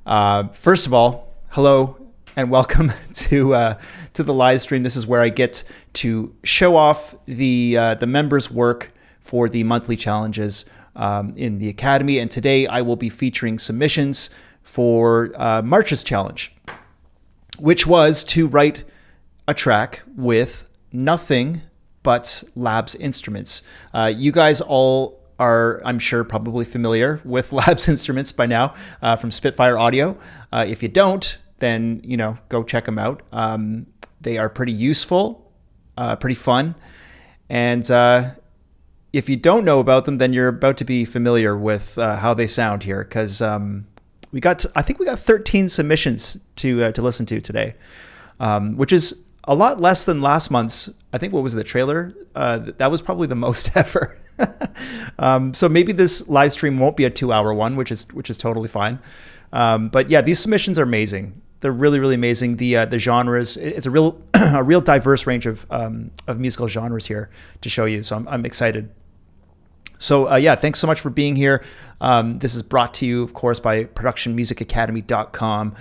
First of all, hello and welcome to the live stream. This is where I get to show off the members' work for the monthly challenges in the Academy. And today I will be featuring submissions for March's challenge, which was to write a track with nothing but Labs instruments. You guys all are, I'm sure, probably familiar with Labs instruments by now from Spitfire Audio. If you don't, then go check them out. They are pretty useful, pretty fun, and if you don't know about them, then you're about to be familiar with how they sound here, because I think we got 13 submissions to listen to today, which is a lot less than last month's. I think what was the trailer? That was probably the most ever. So maybe this live stream won't be a 2-hour one, which is totally fine. But yeah, these submissions are amazing. They're really, really amazing. The genres, it's a real a real diverse range of musical genres here to show you. So I'm excited. So yeah, thanks so much for being here. This is brought to you, of course, by productionmusicacademy.com.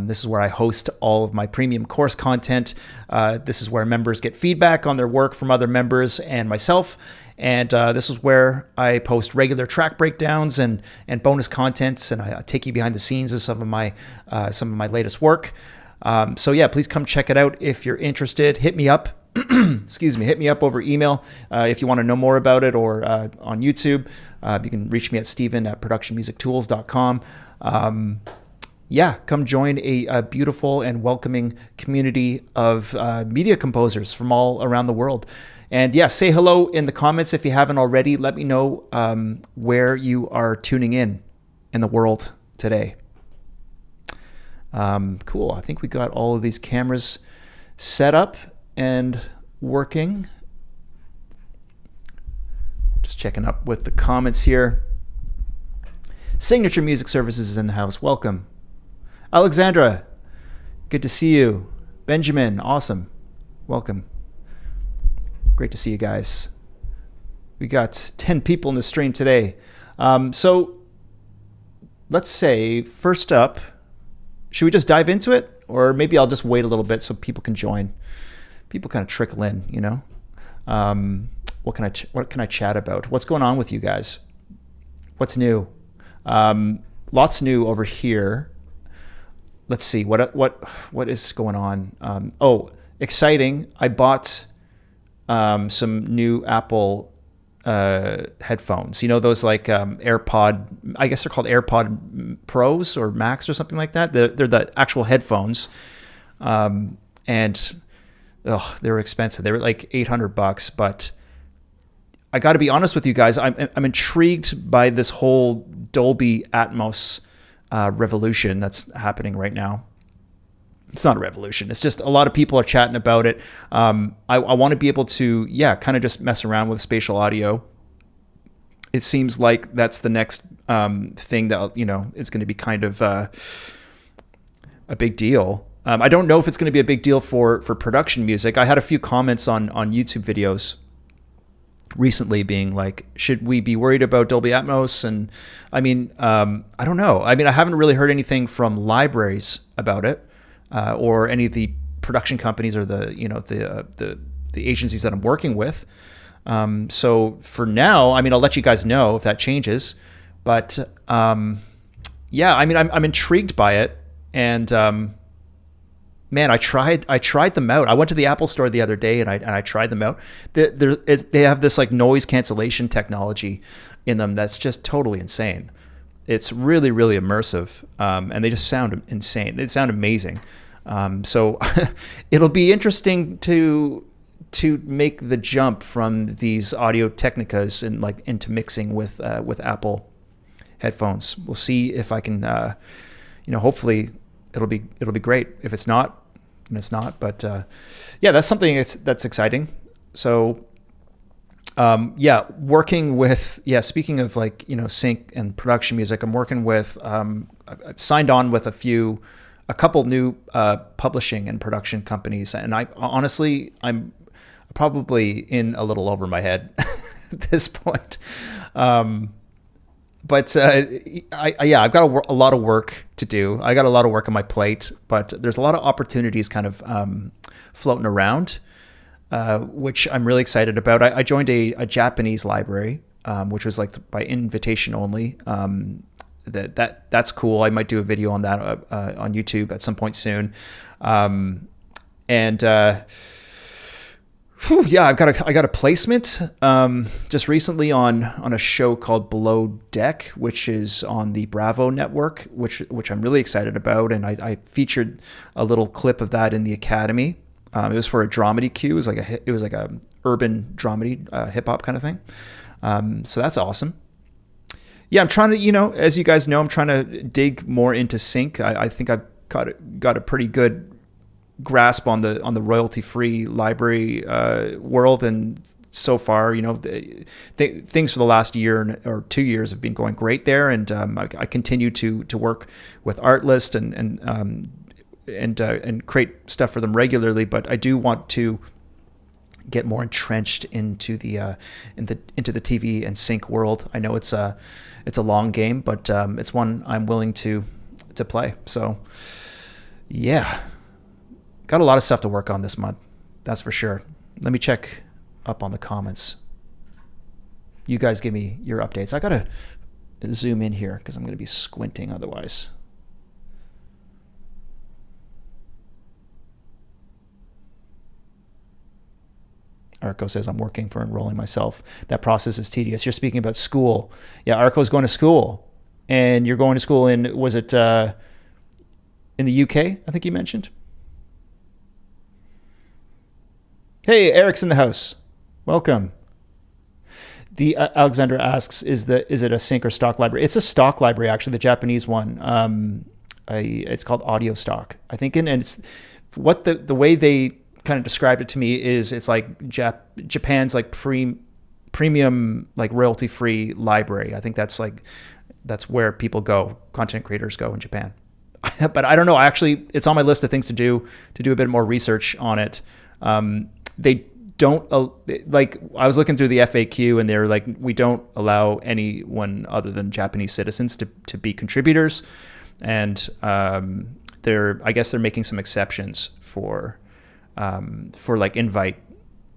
This is where I host all of my premium course content. This is where members get feedback on their work from other members and myself. And this is where I post regular track breakdowns and bonus contents, and I take you behind the scenes of some of my latest work. So yeah, please come check it out if you're interested. Hit me up. Excuse me. Hit me up over email if you want to know more about it, or on YouTube. You can reach me at steven@productionmusichtools.com. Yeah, come join a beautiful and welcoming community of media composers from all around the world. And yeah, say hello in the comments if you haven't already. Let me know where you are tuning in the world today. Cool. I think we got all of these cameras set up and working. Just checking up with the comments here. Signature Music Services is in the house. Welcome. Alexandra, good to see you. Benjamin, awesome. Welcome. Great to see you guys. We got 10 people in the stream today. So let's say, first up, should we just dive into it? Or maybe I'll just wait a little bit so people can join. People kind of trickle in, What can I chat about? What's going on with you guys? What's new? Lots new over here. Let's see what is going on. Exciting! I bought some new Apple headphones. Those like AirPod. I guess they're called AirPod Pros or Max or something like that. They're the actual headphones, and they were expensive. They were like $800, but I got to be honest with you guys. I'm intrigued by this whole Dolby Atmos revolution that's happening right now. It's not a revolution. It's just a lot of people are chatting about it. I want to be able to, kind of just mess around with spatial audio. It seems like that's the next thing that, is going to be kind of a big deal. I don't know if it's going to be a big deal for production music. I had a few comments on YouTube videos recently being like, should we be worried about Dolby Atmos? And I don't know. I haven't really heard anything from libraries about it, or any of the production companies or the agencies that I'm working with. So for now, I'll let you guys know if that changes. But I'm intrigued by it, and man, I tried them out. I went to the Apple Store the other day and I tried them out. They have this like noise cancellation technology in them that's just totally insane. It's really, really immersive, and they just sound insane. They sound amazing. So it'll be interesting to make the jump from these Audio Technicas and into mixing with Apple headphones. We'll see if I can, hopefully it'll be great. If it's not, then it's not. But that's something that's exciting. So working with speaking of sync and production music, I'm working with I've signed on with a couple new publishing and production companies, and I'm probably in a little over my head at this point. but yeah, I've got a lot of work to do. I got a lot of work on my plate, but there's a lot of opportunities kind of floating around, which I'm really excited about. I joined a Japanese library, which was like by invitation only. That's cool. I might do a video on that on YouTube at some point soon. Yeah, I got a placement just recently on a show called Below Deck, which is on the Bravo network, which I'm really excited about, and I featured a little clip of that in the Academy. It was for a dramedy cue. It was like a urban dramedy, hip hop kind of thing. So that's awesome. Yeah, I'm trying to, as you guys know, I'm trying to dig more into sync. I think I've got a pretty good grasp on the royalty-free library world, and so far, things for the last year or 2 years have been going great there, and I continue to work with Artlist and create stuff for them regularly. But I do want to get more entrenched into the TV and sync world. I know it's a long game, but it's one I'm willing to play. So yeah. Got a lot of stuff to work on this month, that's for sure. Let me check up on the comments. You guys give me your updates. I gotta zoom in here because I'm gonna be squinting otherwise. Arco says, I'm working for enrolling myself. That process is tedious. You're speaking about school. Yeah, Arco's going to school. And you're going to school in, was it in the UK, I think you mentioned? Hey, Eric's in the house. Welcome. The Alexandra asks, is it a sync or stock library? It's a stock library, actually, the Japanese one. It's called Audio Stock, I think. And it's what the way they kind of described it to me is it's like Japan's like premium, like royalty-free library. I think that's where people go, content creators go in Japan. But I don't know. Actually, it's on my list of things to do a bit more research on it. They don't like, I was looking through the FAQ and they're like, we don't allow anyone other than Japanese citizens to be contributors. And I guess they're making some exceptions for like invite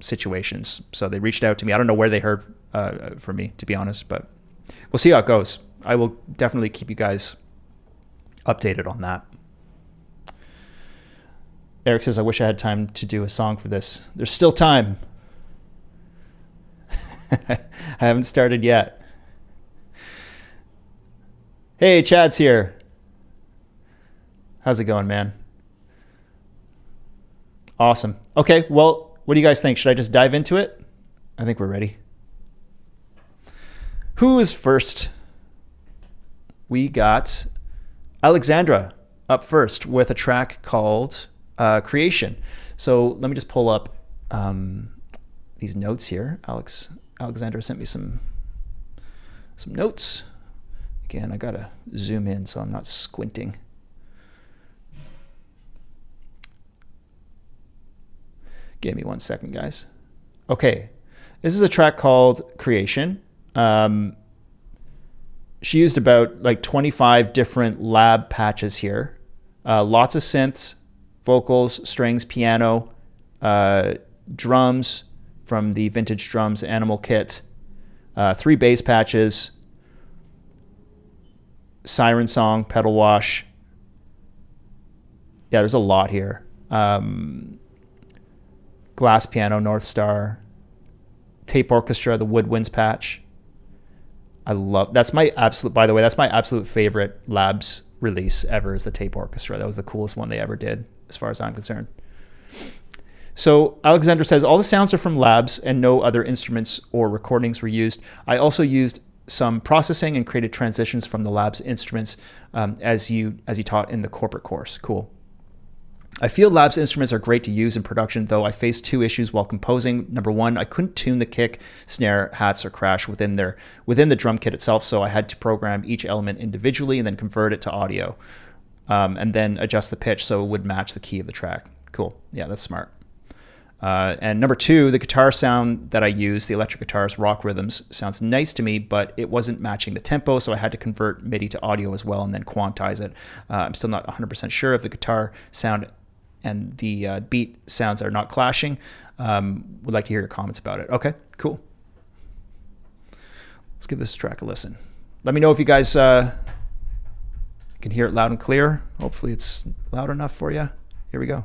situations. So they reached out to me. I don't know where they heard from me, to be honest, but we'll see how it goes. I will definitely keep you guys updated on that. Eric says, I wish I had time to do a song for this. There's still time. I haven't started yet. Hey, Chad's here. How's it going, man? Awesome. Okay, well, what do you guys think? Should I just dive into it? I think we're ready. Who is first? We got Alexandra up first with a track called Creation. So let me just pull up these notes here. Alexandra sent me some notes. Again, I gotta zoom in so I'm not squinting. Give me 1 second, guys. Okay, this is a track called Creation. She used about like 25 different lab patches here. Lots of synths, vocals, strings, piano, drums from the Vintage Drums Animal Kit, 3 bass patches, siren song, pedal wash. Yeah, there's a lot here. Glass piano, North Star, tape orchestra, the woodwinds patch. That's my absolute favorite Labs release ever, is the tape orchestra. That was the coolest one they ever did, as far as I'm concerned. So Alexandra says, all the sounds are from Labs and no other instruments or recordings were used. I also used some processing and created transitions from the Labs instruments as you taught in the corporate course. Cool. I feel Labs instruments are great to use in production, though I faced 2 issues while composing. Number 1, I couldn't tune the kick, snare, hats, or crash within the drum kit itself, so I had to program each element individually and then convert it to audio, and then adjust the pitch so it would match the key of the track. Cool. Yeah, that's smart. And number two, the guitar sound that I use, the electric guitars, rock rhythms, sounds nice to me, but it wasn't matching the tempo, so I had to convert MIDI to audio as well and then quantize it. I'm still not 100% sure if the guitar sound and the beat sounds are not clashing. Would like to hear your comments about it. Okay, cool. Let's give this track a listen. Let me know if you guys can hear it loud and clear. Hopefully it's loud enough for you. Here we go.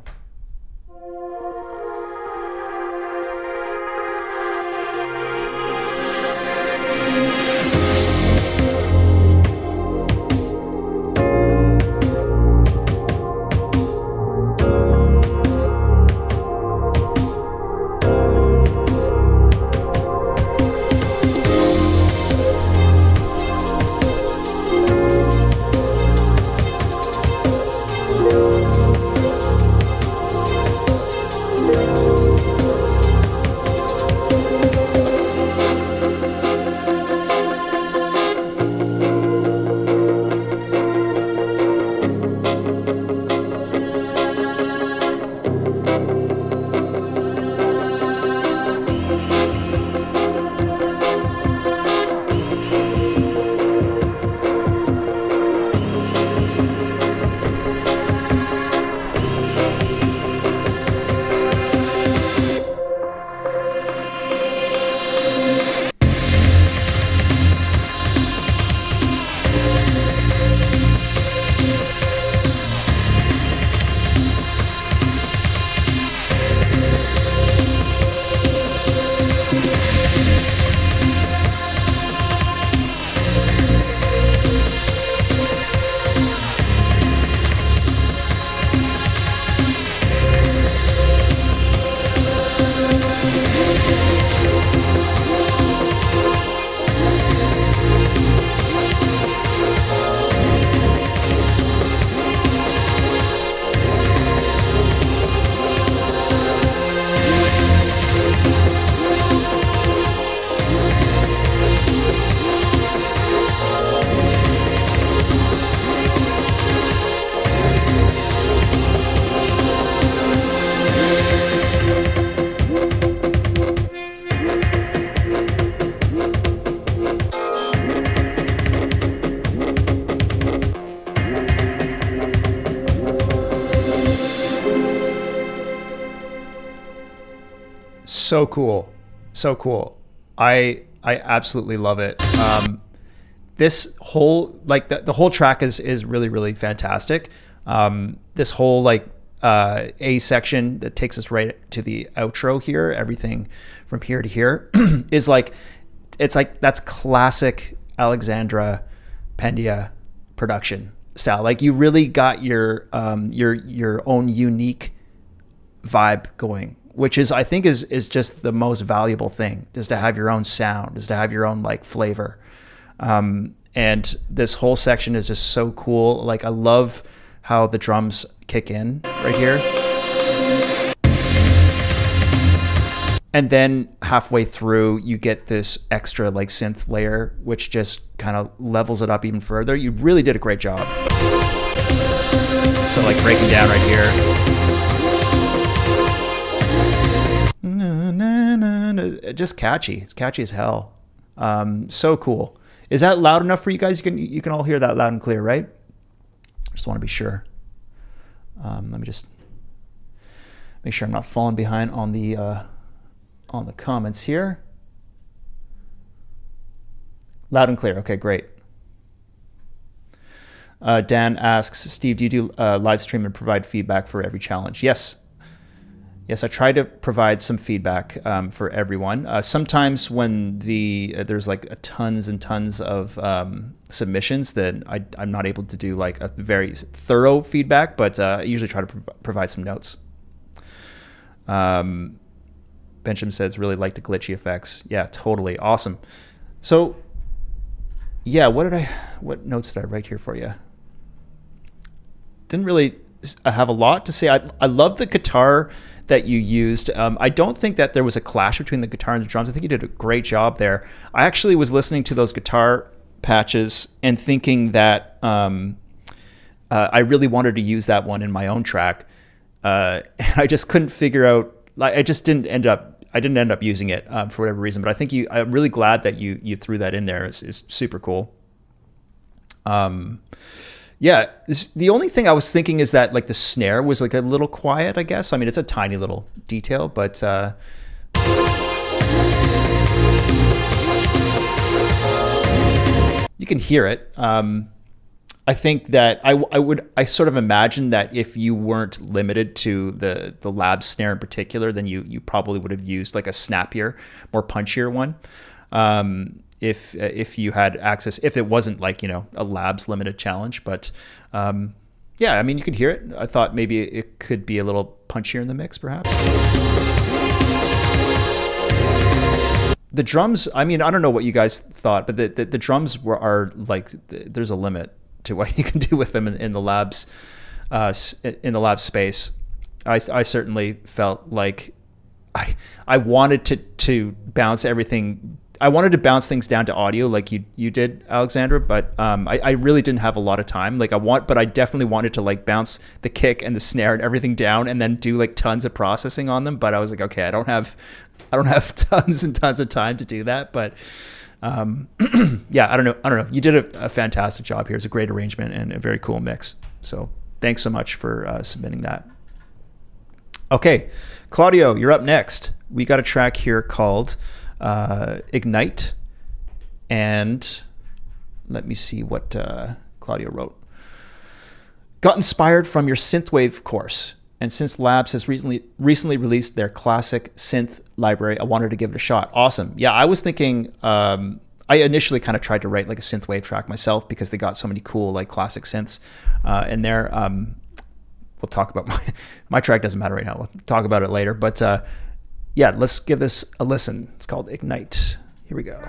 So cool. So cool. I absolutely love it. This whole, like the whole track is really, really fantastic. This whole like A section that takes us right to the outro here, everything from here to here is like, it's like, that's classic Alexandra Pendia production style. Like you really got your own unique vibe going, which is, I think is just the most valuable thing, just to have your own sound, just to have your own like flavor. And this whole section is just so cool. Like I love how the drums kick in right here. And then halfway through, you get this extra like synth layer, which just kind of levels it up even further. You really did a great job. So like breaking down right here. Just catchy. It's catchy as hell. So cool. Is that loud enough for you guys? You can all hear that loud and clear, right? Just want to be sure. Let me just make sure I'm not falling behind on the comments here. Loud and clear. Okay, great. Dan asks, Steve, do you do live stream and provide feedback for every challenge? Yes. Yes, I try to provide some feedback for everyone. Sometimes when there's like tons and tons of submissions, then I'm not able to do like a very thorough feedback, but I usually try to provide some notes. Benjamin says, really like the glitchy effects. Yeah, totally. Awesome. So yeah, what notes did I write here for you? Didn't really have a lot to say. I love the guitar that you used. I don't think that there was a clash between the guitar and the drums. I think you did a great job there. I actually was listening to those guitar patches and thinking that I really wanted to use that one in my own track. And I just couldn't figure out like I just didn't end up. I didn't end up using it for whatever reason. But I think I'm really glad that you threw that in there. It's super cool. Yeah. The only thing I was thinking is that like the snare was like a little quiet, I guess. I mean, it's a tiny little detail, but you can hear it. I think that I sort of imagine that if you weren't limited to the lab snare in particular, then you probably would have used like a snappier, more punchier one. If you had access, if it wasn't like, a labs limited challenge, but yeah, I mean, you could hear it. I thought maybe it could be a little punchier in the mix, perhaps. The drums, I mean, I don't know what you guys thought, but the drums are like, there's a limit to what you can do with them in the labs, in the lab space. I certainly felt like I wanted to bounce everything. I wanted to bounce things down to audio like you did, Alexandra, but I really didn't have a lot of time. But I definitely wanted to like bounce the kick and the snare and everything down and then do like tons of processing on them. But I was like, okay, I don't have tons and tons of time to do that. But yeah, I don't know. You did a fantastic job here. It's a great arrangement and a very cool mix. So thanks so much for submitting that. Okay, Claudio, you're up next. We got a track here called Ignite, and let me see what Claudio wrote. Got inspired from your synthwave course, and since Labs has recently released their classic synth library, I wanted to give it a shot. Awesome. Yeah, I was thinking, I initially kind of tried to write like a synthwave track myself because they got so many cool like classic synths in there. We'll talk about my track, doesn't matter right now. We'll talk about it later, but yeah, let's give this a listen. It's called Ignite. Here we go.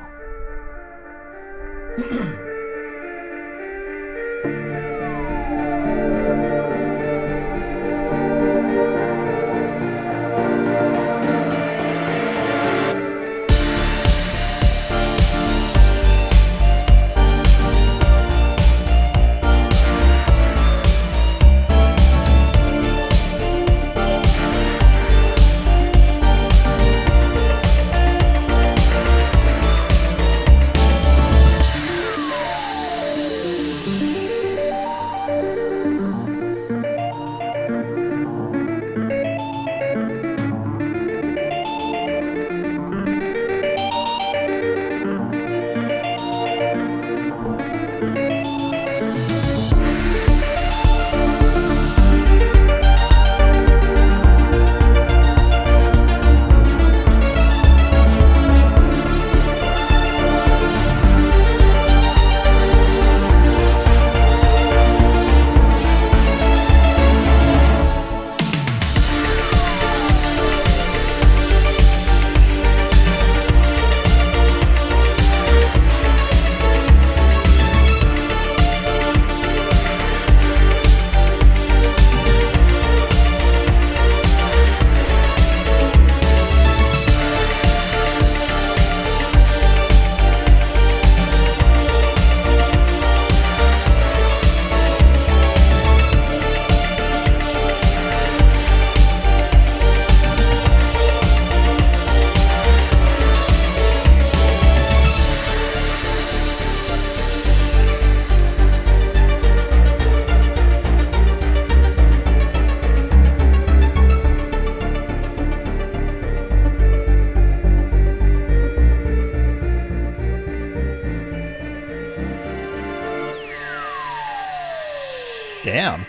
Damn.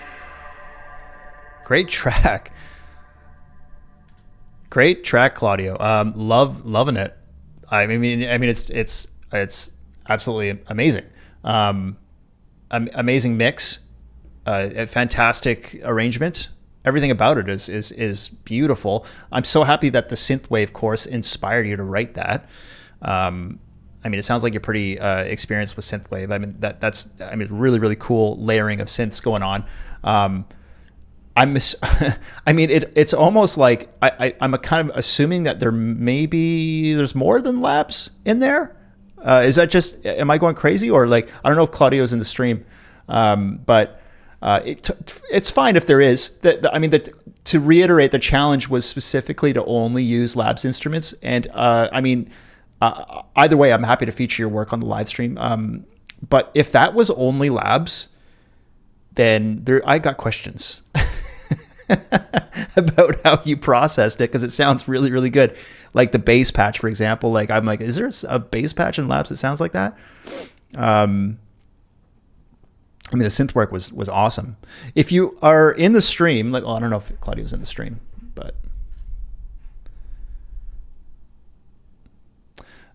Great track. Great track, Claudio. Loving it. I mean, it's absolutely amazing. Amazing mix, a fantastic arrangement. Everything about it is beautiful. I'm so happy that the synthwave course inspired you to write that. I mean, it sounds like you're pretty experienced with synthwave. I mean, that's really, really cool layering of synths going on. I mean, it's almost like I'm kind of assuming that there's more than labs in there. Is that just, am I going crazy? Or like, I don't know if Claudio's in the stream, but it's fine if there is. To to reiterate, the challenge was specifically to only use labs instruments. And I mean, either way, I'm happy to feature your work on the live stream. But if that was only labs, then I got questions about how you processed it, because it sounds really, really good. Like the bass patch, for example. Like I'm like, is there a bass patch in labs that sounds like that? I mean, the synth work was awesome. If you are in the stream, like, well, I don't know if Claudio's in the stream, but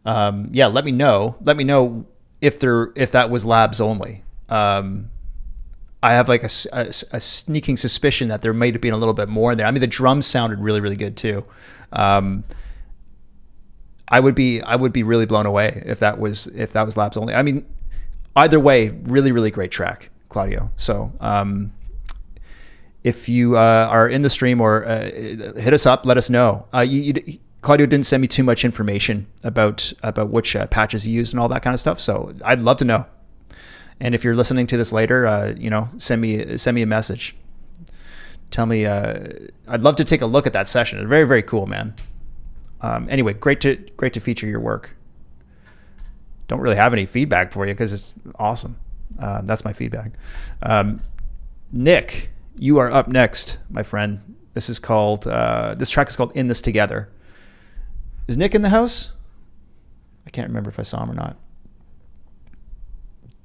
yeah, let me know. Let me know if that was labs only. I have like a sneaking suspicion that there might have been a little bit more in there. I mean, the drums sounded really, really good too. I would be really blown away if that was labs only. I mean, either way, really, really great track, Claudio. So if you are in the stream or hit us up, let us know. Claudio didn't send me too much information about which patches he used and all that kind of stuff. So I'd love to know. And if you're listening to this later, send me a message. Tell me. I'd love to take a look at that session. It's very, very cool, man. Anyway, great to feature your work. Don't really have any feedback for you because it's awesome. That's my feedback. Nick, you are up next, my friend. This track is called "In This Together." Is Nick in the house? I can't remember if I saw him or not.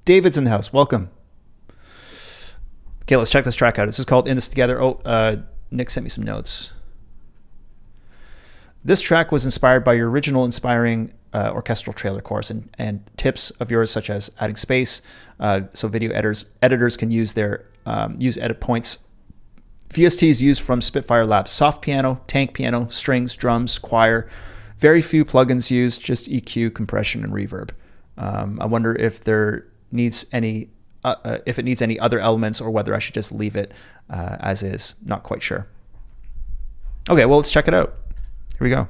David's in the house. Welcome. Okay, let's check this track out. This is called "In This Together." Nick sent me some notes. This track was inspired by your original inspiring orchestral trailer chorus and tips of yours, such as adding space, so video editors can use edit points. VSTs used from Spitfire Labs: soft piano, tank piano, strings, drums, choir. Very few plugins used, just EQ, compression, and reverb. I wonder if it needs any other elements, or whether I should just leave it as is. Not quite sure. Okay, well, let's check it out. Here we go.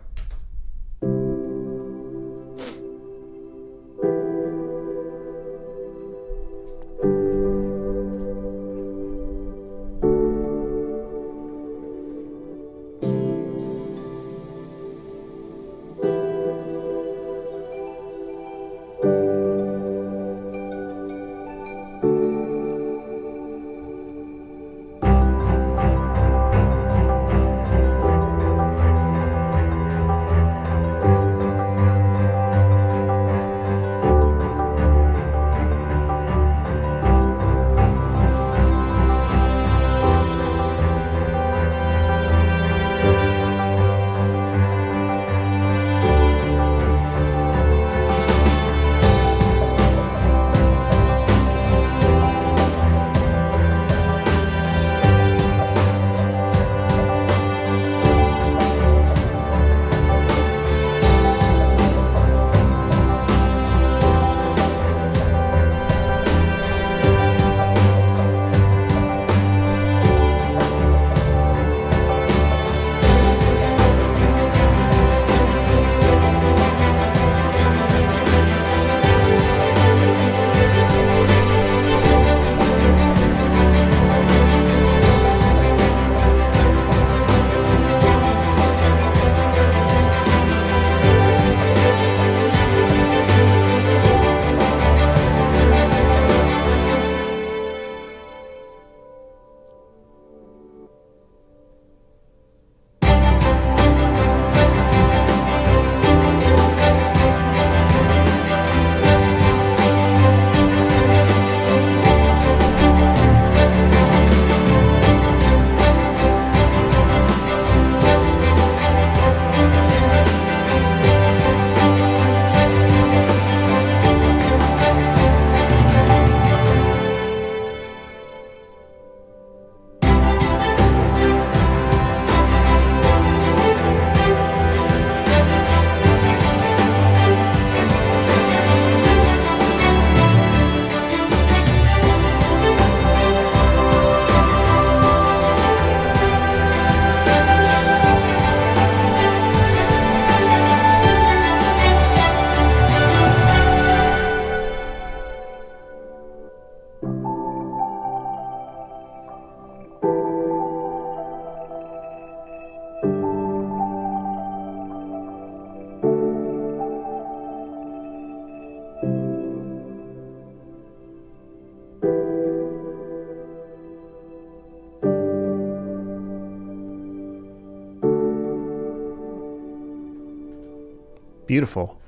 Beautiful.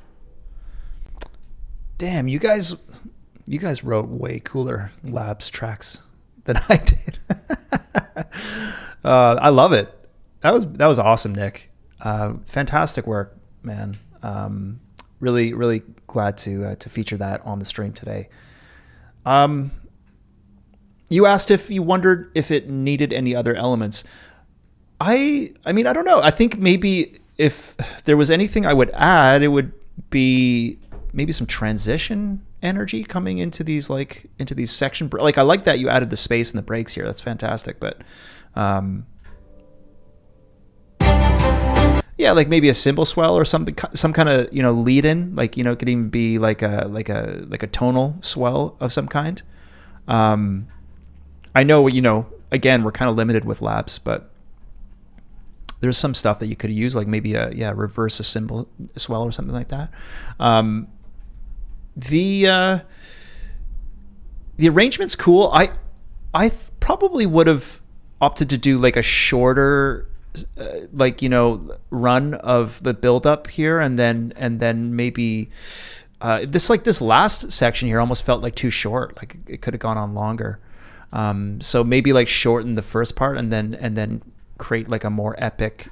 Damn, you guys wrote way cooler Labs tracks than I did. I love it. That was awesome, Nick. Fantastic work, man. Really, really glad to feature that on the stream today. You asked if you wondered if it needed any other elements. I mean, I don't know. I think maybe if there was anything I would add, it would be maybe some transition energy coming into these section. Like, I like that you added the space and the breaks here. That's fantastic. But yeah, like maybe a cymbal swell or something, some kind of lead in. Like, it could even be like a tonal swell of some kind. I know, again, we're kind of limited with Labs, but there's some stuff that you could use, like maybe reverse a cymbal swell or something like that. The arrangement's cool. I probably would have opted to do like a shorter run of the build up here, and then maybe this last section here almost felt like too short. Like it could have gone on longer. So maybe like shorten the first part and then create like a more epic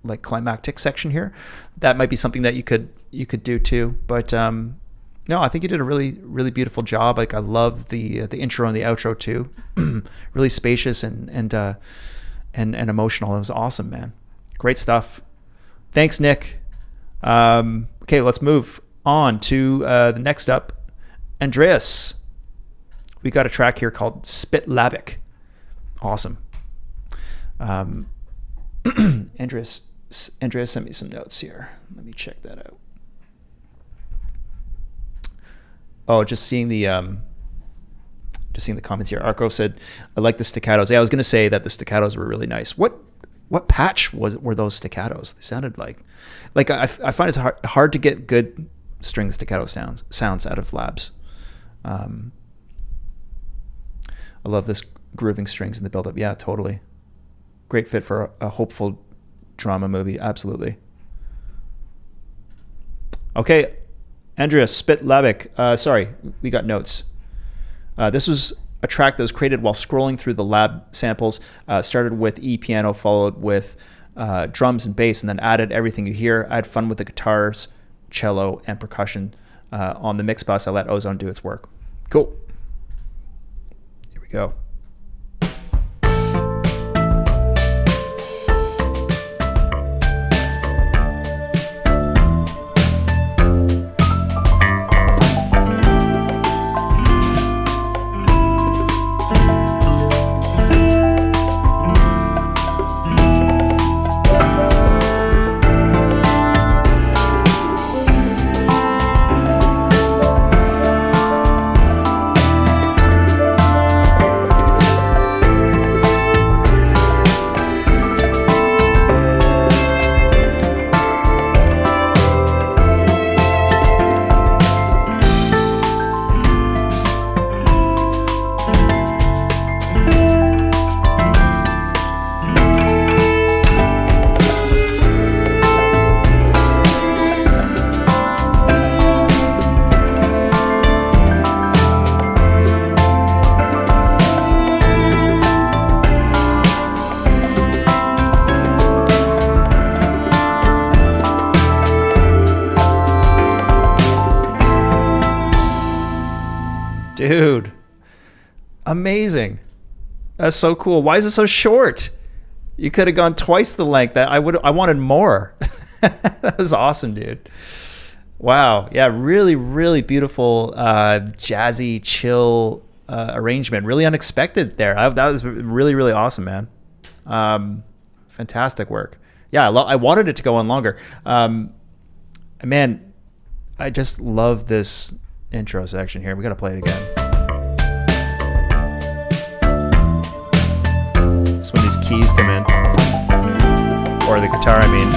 like climactic section here. That might be something that you could do too. But no, I think you did a really, really beautiful job. Like, I love the intro and the outro too. Really spacious and emotional. It was awesome, man. Great stuff. Thanks, Nick. Okay, let's move on to the next up. Andreas. We got a track here called Spit Labic. Awesome. Andreas sent me some notes here. Let me check that out. Oh, just seeing the comments here. Arco said, "I like the staccatos." Yeah, I was going to say that the staccatos were really nice. What patch were those staccatos? They sounded like I find it's hard to get good string staccato sounds out of Labs. I love this grooving strings in the build-up. Yeah, totally. Great fit for a hopeful drama movie. Absolutely. Okay, Andreas, Spit Labic. Sorry, we got notes. This was a track that was created while scrolling through the Lab samples. Started with piano, followed with drums and bass, and then added everything you hear. I had fun with the guitars, cello, and percussion. On the mix bus, I let Ozone do its work. Cool. Here we go. Dude, amazing. That's so cool. Why is it so short? You could have gone twice the length. I wanted more. That was awesome, dude. Wow. Yeah, really, really beautiful, jazzy, chill arrangement. Really unexpected there. That was really, really awesome, man. Fantastic work. Yeah, I wanted it to go on longer. Man, I just love this intro section here. We got to play it again. Just when these keys come in, or the guitar, I mean.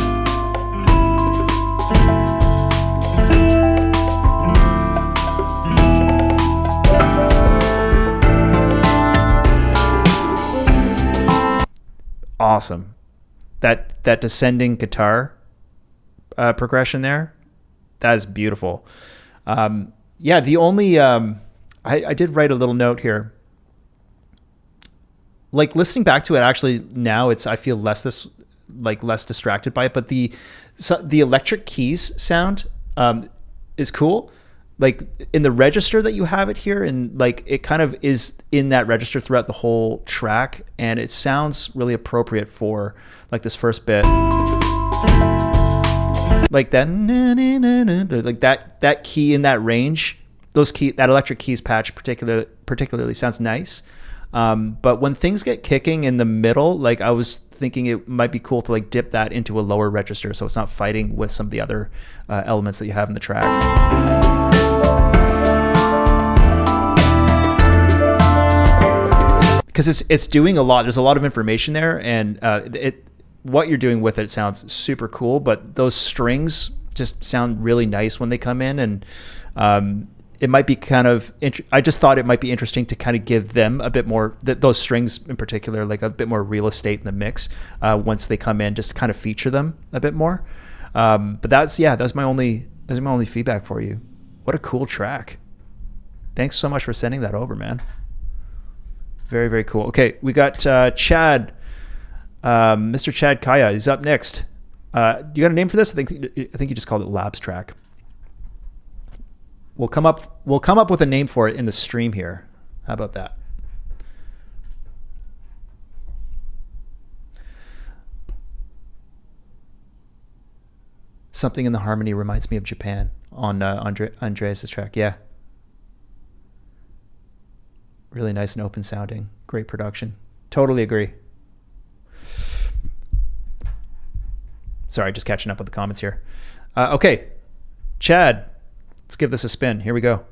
Awesome. That descending guitar, progression there. That is beautiful. Yeah, the only I did write a little note here. Like listening back to it, actually now I feel less distracted by it. But the electric keys sound is cool. Like in the register that you have it here, and like it kind of is in that register throughout the whole track, and it sounds really appropriate for like this first bit. Like that, like that key in that range, that electric keys patch particularly sounds nice. But when things get kicking in the middle, like I was thinking it might be cool to like dip that into a lower register so it's not fighting with some of the other elements that you have in the track. Because it's doing a lot. There's a lot of information there, and what you're doing with it sounds super cool. But those strings just sound really nice when they come in, and it might be kind of. I just thought it might be interesting to kind of give them a bit more. Those strings in particular, like a bit more real estate in the mix once they come in, just to kind of feature them a bit more. But that's my only feedback for you. What a cool track! Thanks so much for sending that over, man. Very, very cool. Okay, we got Chad, Mr. Chad Kaya. He's up next. You got a name for this? I think you just called it Labs Track. We'll come up with a name for it in the stream here. How about that? Something in the harmony reminds me of Japan on Andreas' track. Yeah. Really nice and open sounding. Great production. Totally agree. Sorry, just catching up with the comments here. Okay, Chad, let's give this a spin. Here we go.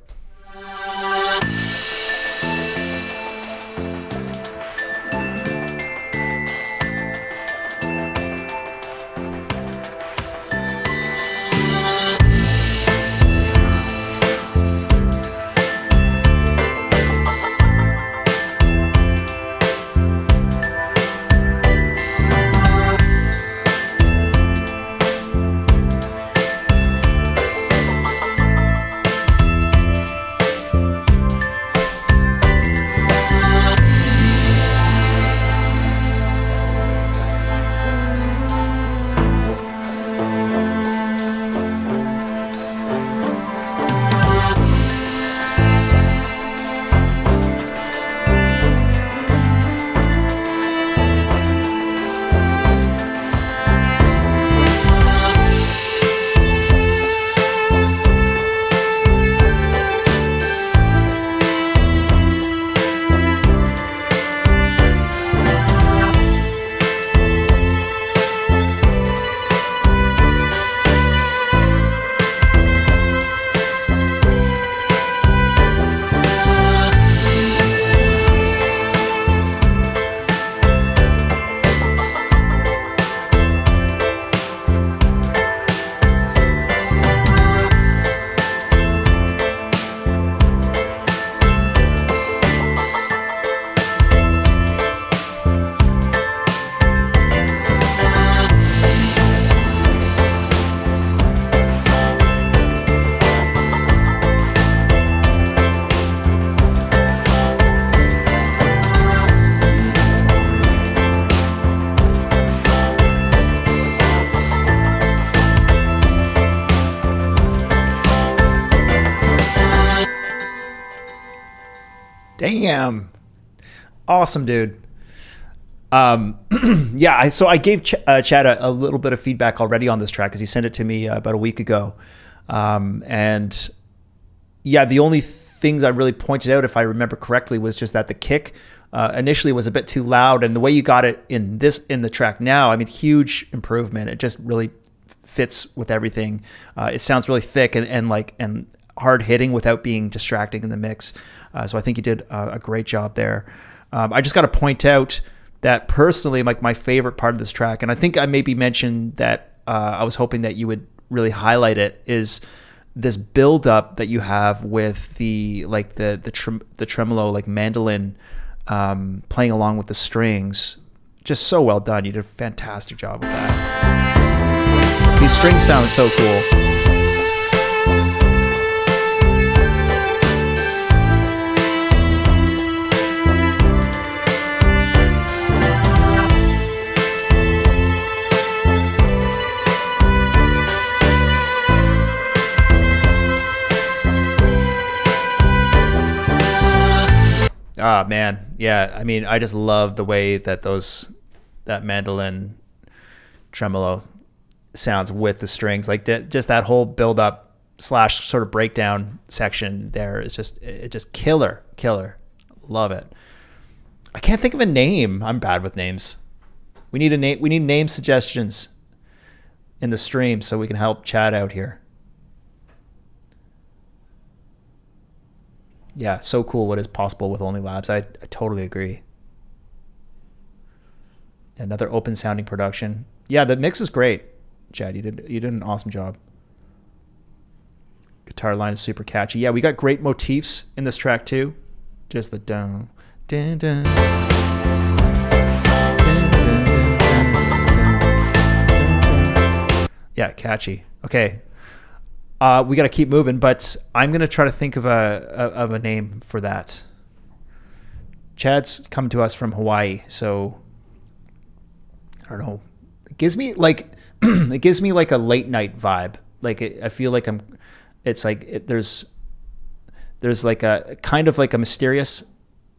Damn. Awesome, dude. Yeah, so I gave Chad a little bit of feedback already on this track because he sent it to me about a week ago. And yeah, the only things I really pointed out, if I remember correctly, was just that the kick initially was a bit too loud, and the way you got it in the track now, I mean, huge improvement. It just really fits with everything. It sounds really thick and hard hitting without being distracting in the mix. So I think you did a great job there. I just got to point out that personally, like my favorite part of this track, and I think I maybe mentioned that I was hoping that you would really highlight it, is this build up that you have with the tremolo, like mandolin, playing along with the strings. Just so well done. You did a fantastic job with that. These strings sound so cool. Ah, man. Yeah. I mean, I just love the way that that mandolin tremolo sounds with the strings. Like just that whole build up / sort of breakdown section there is just killer. Love it. I can't think of a name. I'm bad with names. We need a name. We need name suggestions in the stream so we can help Chad out here. Yeah, so cool what is possible with Only Labs. I totally agree. Another open sounding production. Yeah, the mix is great, Chad. You did an awesome job. Guitar line is super catchy. Yeah, we got great motifs in this track too. Just the dun dun dun. Yeah, catchy. Okay. We got to keep moving, but I'm going to try to think of a name for that. Chad's come to us from Hawaii, so I don't know. It gives me like a late night vibe. Like I feel like there's like a kind of like a mysterious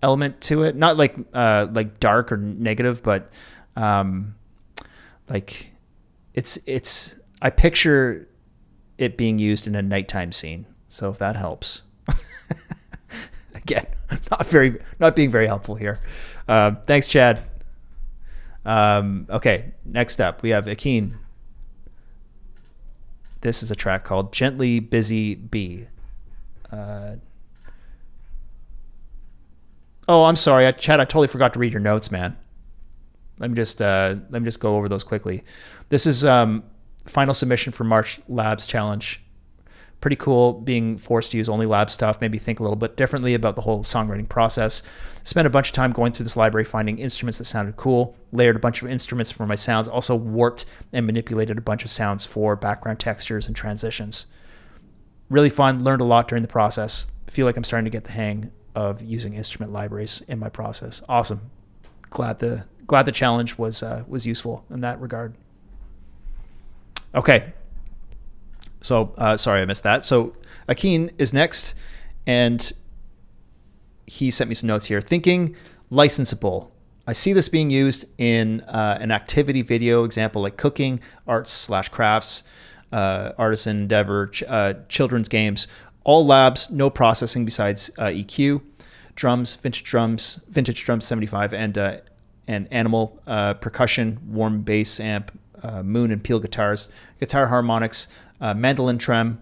element to it. Not like dark or negative, but like it's I picture it being used in a nighttime scene. So if that helps. Again, not being very helpful here. Thanks, Chad. Okay, next up we have Akeem. This is a track called Gently Busy Bee. Oh, I'm sorry, Chad. I totally forgot to read your notes, man. Let me just go over those quickly. This is final submission for March Labs Challenge. Pretty cool being forced to use Only Lab stuff. Made me think a little bit differently about the whole songwriting process. Spent a bunch of time going through this library, finding instruments that sounded cool. Layered a bunch of instruments for my sounds. Also warped and manipulated a bunch of sounds for background textures and transitions. Really fun. Learned a lot during the process. Feel like I'm starting to get the hang of using instrument libraries in my process. Awesome. Glad the challenge was useful in that regard. Okay. So, sorry I missed that. So, Akeem is next, and he sent me some notes here. Thinking licensable. I see this being used in an activity video example like cooking, arts/crafts, artisan endeavor, children's games. All labs, no processing besides EQ, drums, vintage drums 75, and animal percussion, warm bass amp, Moon and Peel guitars, guitar harmonics, mandolin trem,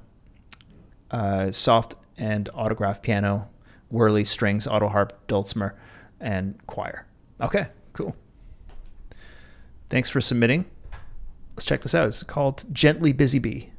soft and autograph piano, whirly strings, auto harp, dulcimer, and choir. Okay, cool. Thanks for submitting. Let's check this out. It's called Gently Busy Bee.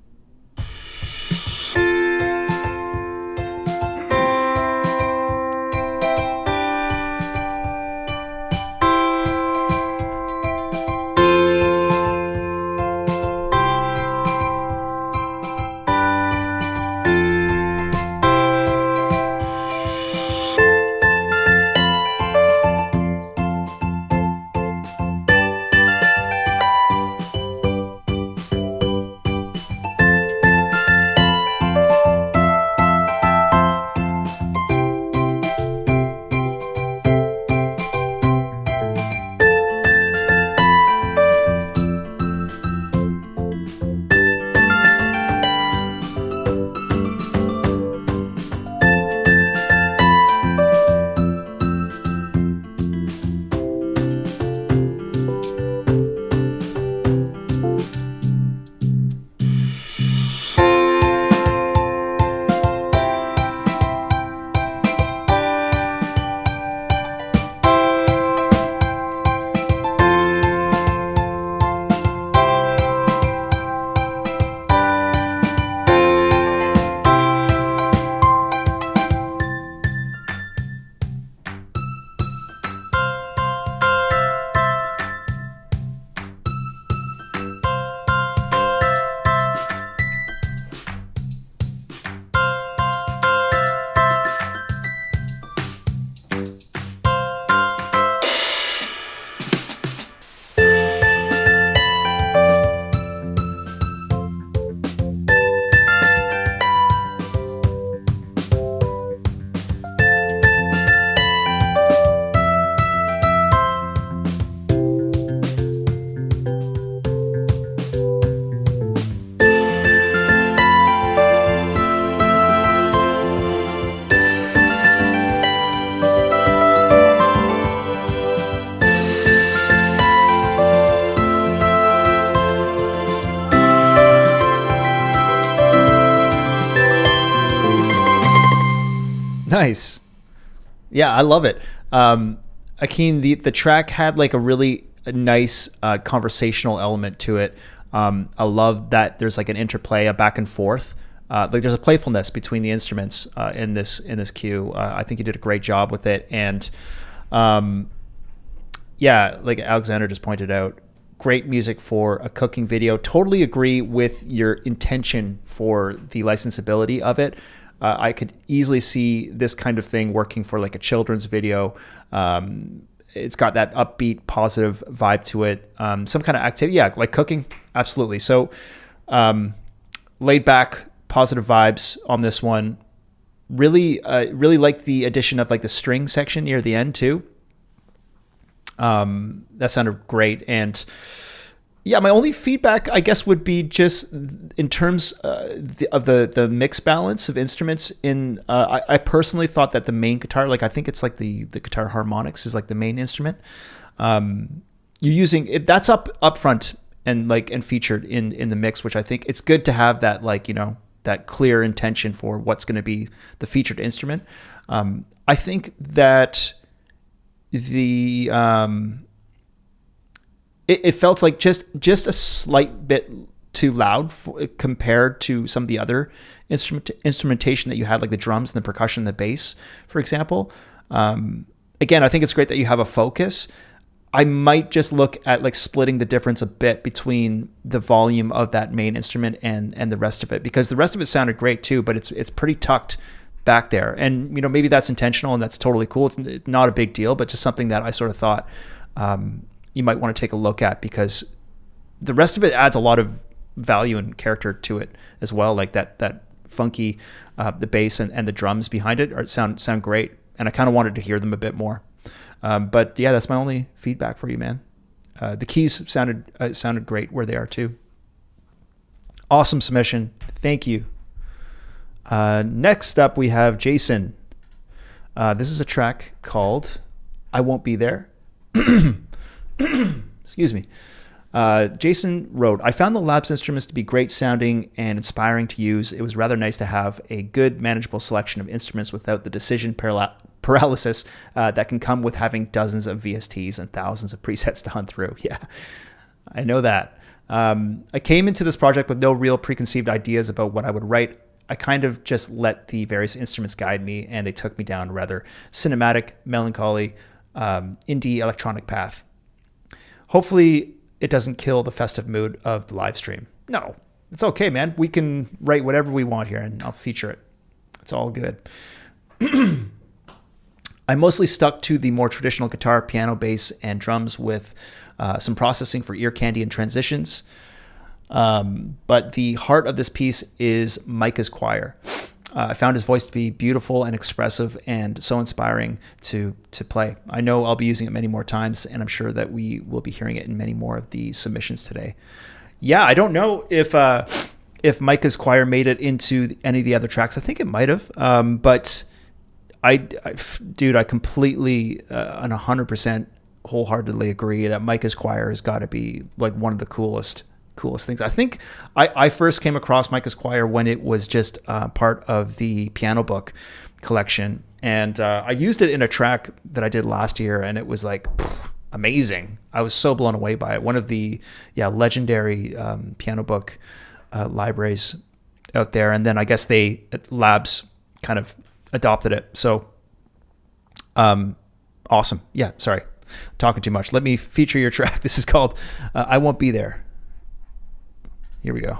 Nice. Yeah, I love it. Akeem, the track had like a really nice conversational element to it. I love that there's like an interplay, a back and forth. Like there's a playfulness between the instruments in this cue. I think you did a great job with it, and yeah, like Alexandra just pointed out, great music for a cooking video. Totally agree with your intention for the licensability of it. I could easily see this kind of thing working for like a children's video. It's got that upbeat, positive vibe to it. Some kind of activity, yeah, like cooking, absolutely. So laid back, positive vibes on this one. Really like the addition of like the string section near the end too. That sounded great. And yeah, my only feedback, I guess, would be just in terms of the mix balance of instruments. I personally thought that the main guitar, like I think it's like the guitar harmonics is like the main instrument. You're using it, that's up front and featured in the mix, which I think it's good to have that, like, you know, that clear intention for what's going to be the featured instrument. I think that it felt like just a slight bit too loud compared to some of the other instrumentation that you had, like the drums and the percussion and the bass, for example. Again, I think it's great that you have a focus. I might just look at like splitting the difference a bit between the volume of that main instrument and the rest of it, because the rest of it sounded great too, but it's pretty tucked back there. And, you know, maybe that's intentional and that's totally cool. It's not a big deal, but just something that I sort of thought you might want to take a look at, because the rest of it adds a lot of value and character to it as well. Like that funky, the bass and the drums behind it sound great. And I kind of wanted to hear them a bit more. But yeah, that's my only feedback for you, man. The keys sounded great where they are too. Awesome submission. Thank you. Next up, we have Jason. This is a track called I Won't Be There. Excuse me. Jason wrote, I found the Labs instruments to be great sounding and inspiring to use. It was rather nice to have a good, manageable selection of instruments without the decision paralysis that can come with having dozens of VSTs and thousands of presets to hunt through. Yeah, I know that. I came into this project with no real preconceived ideas about what I would write. I kind of just let the various instruments guide me, and they took me down a rather cinematic, melancholy, indie electronic path. Hopefully it doesn't kill the festive mood of the live stream. No, it's okay, man. We can write whatever we want here, and I'll feature it. It's all good. I mostly stuck to the more traditional guitar, piano, bass, and drums with some processing for ear candy and transitions. But the heart of this piece is Micah's choir. I found his voice to be beautiful and expressive and so inspiring to play. I know I'll be using it many more times, and I'm sure that we will be hearing it in many more of the submissions today. Yeah, I don't know if Micah's choir made it into any of the other tracks. I think it might have, but I completely and 100% wholeheartedly agree that Micah's choir has got to be like one of the coolest things. I think I first came across Micah's choir when it was just part of the piano book collection, and I used it in a track that I did last year, and it was like amazing. I was so blown away by it. One of the legendary piano book libraries out there, and then I guess Labs kind of adopted it. So awesome. Yeah, sorry, talking too much. Let me feature your track. This is called I Won't Be There. Here we go.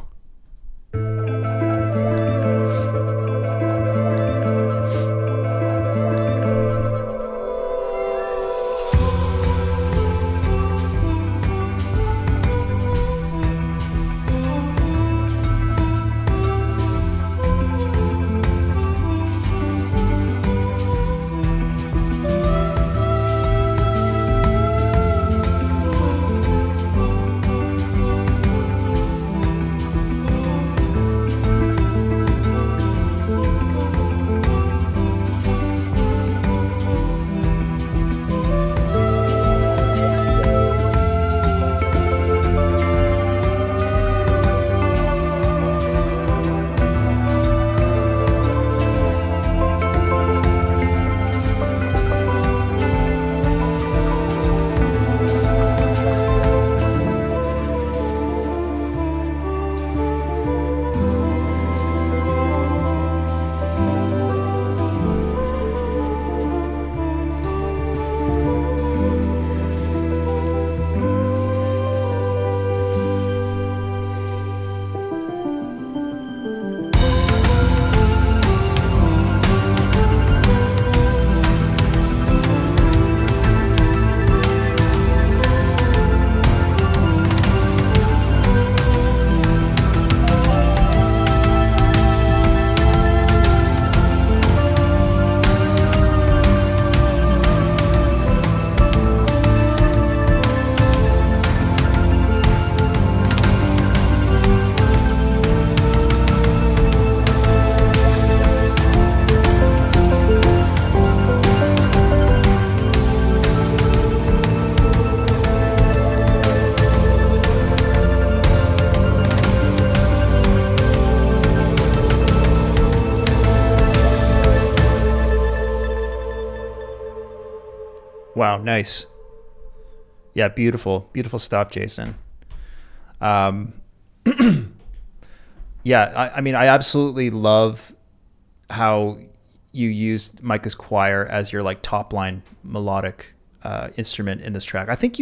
Wow, nice. Yeah, beautiful, beautiful stuff, Jason. Um, yeah, I mean, I absolutely love how you used Micah's choir as your like top line melodic instrument in this track. I think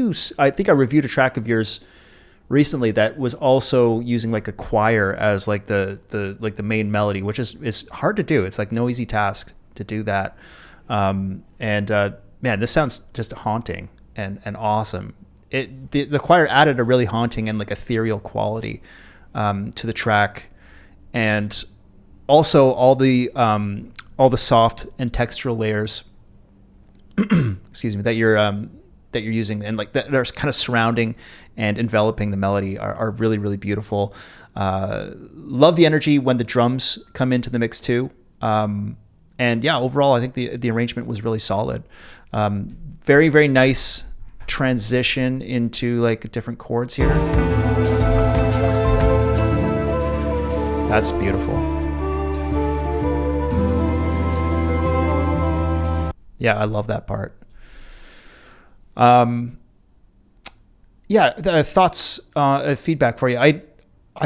I reviewed a track of yours recently that was also using like a choir as like the main melody, which is hard to do. It's like no easy task to do that. Man, this sounds just haunting and awesome. The choir added a really haunting and like ethereal quality to the track, and also all the soft and textural layers excuse me, that you're using and like that are kind of surrounding and enveloping the melody are really, really beautiful. Love the energy when the drums come into the mix too. And yeah, overall, I think the arrangement was really solid. Very, very nice transition into like different chords here. That's beautiful. Yeah, I love that part. Yeah, the thoughts, feedback for you. I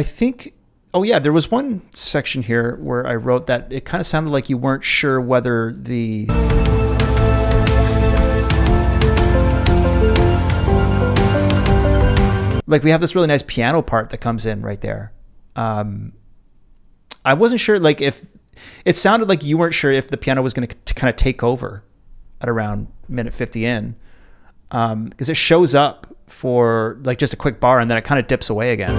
think, oh yeah, there was one section here where I wrote that it kind of sounded like you weren't sure whether like we have this really nice piano part that comes in right there. I wasn't sure, like if it sounded like you weren't sure if the piano was going to kind of take over at around minute 50 in, because it shows up for like just a quick bar and then it kind of dips away again.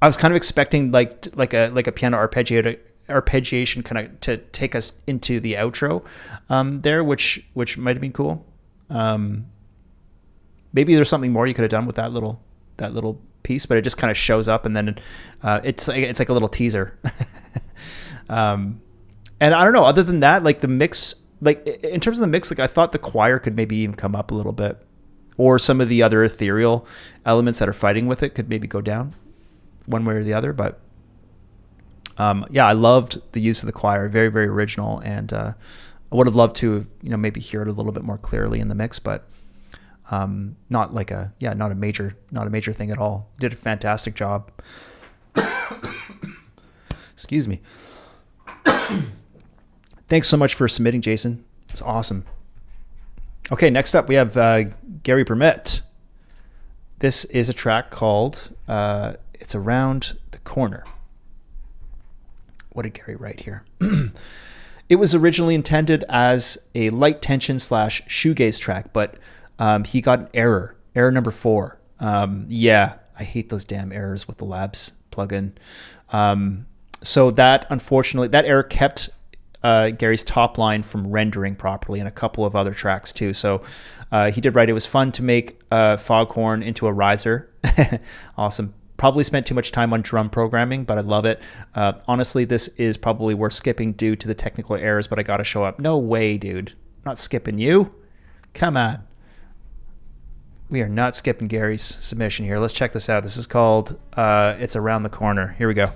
I was kind of expecting like a piano arpeggiation kind of to take us into the outro there, which might have been cool. Maybe there's something more you could have done with that little piece, but it just kind of shows up and then it's like a little teaser. And I don't know, other than that, like the mix, like in terms of the mix, like I thought the choir could maybe even come up a little bit, or some of the other ethereal elements that are fighting with it could maybe go down one way or the other. But yeah, I loved the use of the choir, very, very original. And I would have loved to, maybe hear it a little bit more clearly in the mix, but not a major thing at all. Did a fantastic job. Excuse me. Thanks so much for submitting, Jason. It's awesome. Okay, next up we have Gary Permit. This is a track called It's Around the Corner. What did Gary write here? It was originally intended as a light tension / shoegaze track, but he got an error number 4. Yeah, I hate those damn errors with the Labs plugin. So that, unfortunately, that error kept Gary's top line from rendering properly, and a couple of other tracks too. So he did write, it was fun to make Foghorn into a riser. Awesome. Probably spent too much time on drum programming, but I love it. Honestly, this is probably worth skipping due to the technical errors, but I got to show up. No way, dude. Not skipping you. Come on. We are not skipping Gary's submission here. Let's check this out. This is called It's Around the Corner. Here we go.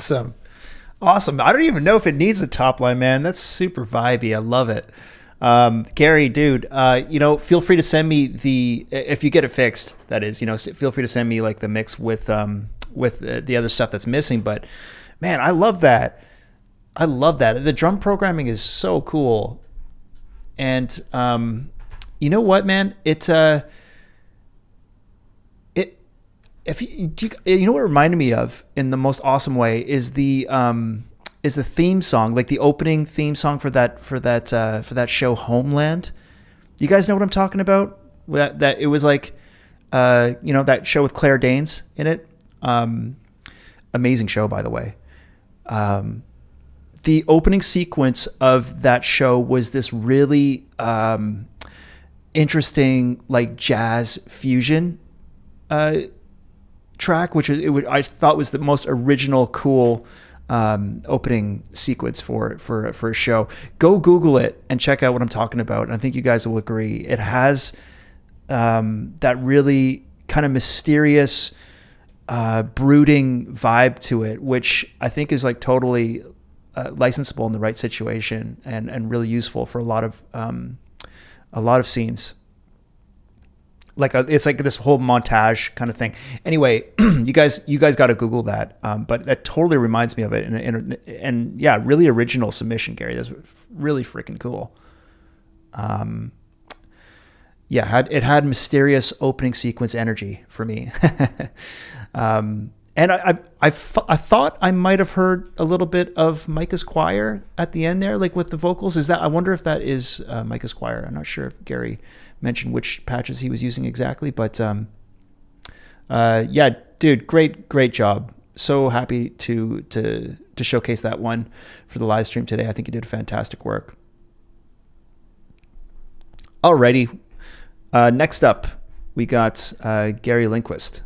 Awesome. Awesome. I don't even know if it needs a top line, man. That's super vibey. I love it. Gary, dude, feel free to send me if you get it fixed, that is, feel free to send me like the mix with the other stuff that's missing. But man, I love that. The drum programming is so cool. And, you know what, man, you know what it reminded me of in the most awesome way is the theme song, like the opening theme song for that show Homeland. You guys know what I'm talking about? That it was like, that show with Claire Danes in it. Amazing show, by the way. The opening sequence of that show was this really interesting, like jazz fusion track, which I thought was the most original, cool opening sequence for a show. Go Google it and check out what I'm talking about. And I think you guys will agree. It has that really kind of mysterious, brooding vibe to it, which I think is like totally licensable in the right situation and really useful for a lot of scenes. It's like this whole montage kind of thing. Anyway, you guys got to Google that. But that totally reminds me of it. And yeah, really original submission, Gary. That's really freaking cool. It had mysterious opening sequence energy for me. And I thought I might have heard a little bit of Micah's choir at the end there, like with the vocals. I wonder if that is Micah's choir. I'm not sure if Gary mentioned which patches he was using exactly, but yeah, dude, great job. So happy to showcase that one for the live stream today. I think you did fantastic work. Alrighty, next up we got Gary Lindquist.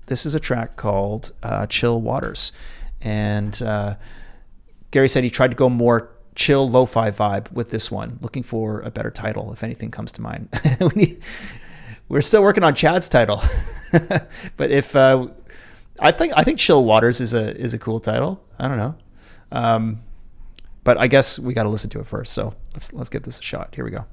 This is a track called Chill Waters, and Gary said he tried to go more chill lo-fi vibe with this one. Looking for a better title, if anything comes to mind. We're still working on Chad's title, but if I think Chill Waters is a cool title. I don't know, but I guess we got to listen to it first. So let's give this a shot. Here we go.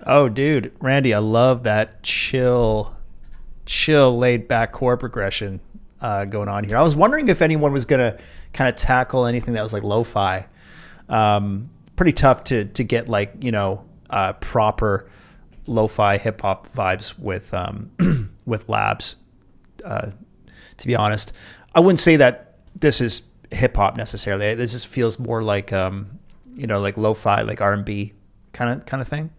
Oh, dude, Randy, I love that chill, laid back chord progression going on here. I was wondering if anyone was gonna kind of tackle anything that was like lo-fi. Pretty tough to get like proper lo-fi hip hop vibes with with labs. To be honest, I wouldn't say that this is hip hop necessarily. This just feels more like like lo-fi, like R&B kind of thing.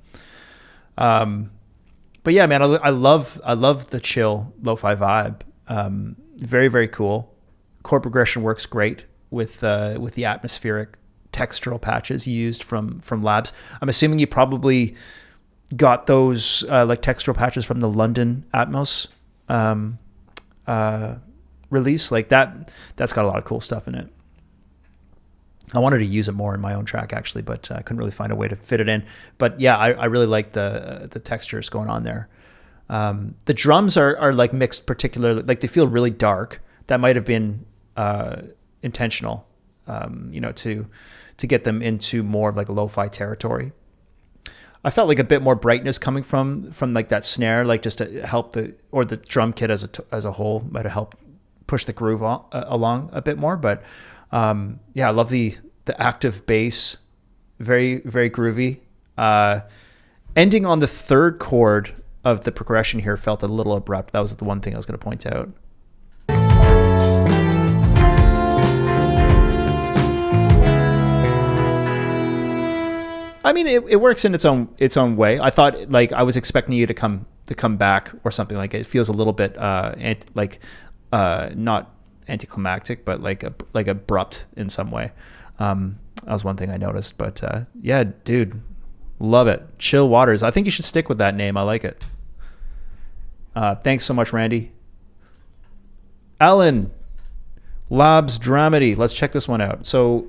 But yeah, man, I love the chill lo-fi vibe. Very, very cool. Chord progression works great with the atmospheric textural patches used from Labs. I'm assuming you probably got those like textural patches from the London Atmos release. Like that's got a lot of cool stuff in it. I wanted to use it more in my own track actually, but I couldn't really find a way to fit it in. But yeah, I really like the textures going on there. The drums are like mixed particularly, like they feel really dark. That might have been intentional, to get them into more of like a lo-fi territory. I felt like a bit more brightness coming from like that snare, like just to help the drum kit as a whole might have helped push the groove along a bit more. But yeah, I love the active bass, very, very groovy. Ending on the third chord of the progression here felt a little abrupt. That was the one thing I was going to point out. I mean, it works in its own way. I thought, like, I was expecting you to come back or something. Like, it feels a little bit not anticlimactic, but like abrupt in some way. That was one thing I noticed. But yeah, dude, love it. Chill Waters. I think you should stick with that name. I like it. Thanks so much, Randy. Alan, Labs Dramedy. Let's check this one out. So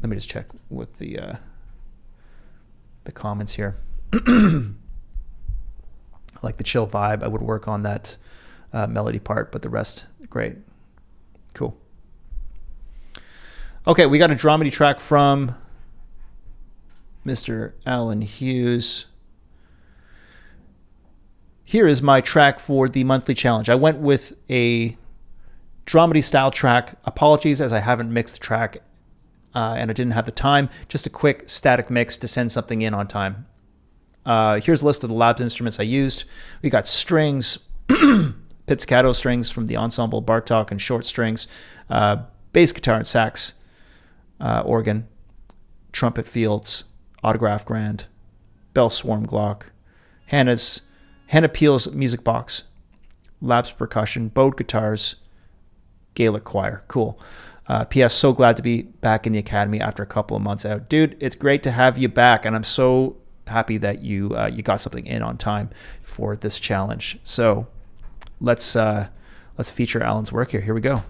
let me just check with the comments here. I like the chill vibe. I would work on that melody part, but the rest, great. Cool. Okay, we got a dramedy track from Mr. Alan Hughes. Here is my track for the monthly challenge. I went with a dramedy style track. Apologies as I haven't mixed the track and I didn't have the time. Just a quick static mix to send something in on time. Here's a list of the Labs instruments I used. We got strings, pizzicato strings from the ensemble Bartok and short strings, bass guitar and sax, organ, trumpet fields, autograph grand, bell swarm Glock, Hannah Peel's music box, Labs percussion, bowed guitars, Gaelic choir. Cool. P.S. So glad to be back in the academy after a couple of months out. Dude, it's great to have you back, and I'm so happy that you got something in on time for this challenge. So let's feature Alan's work here. Here we go.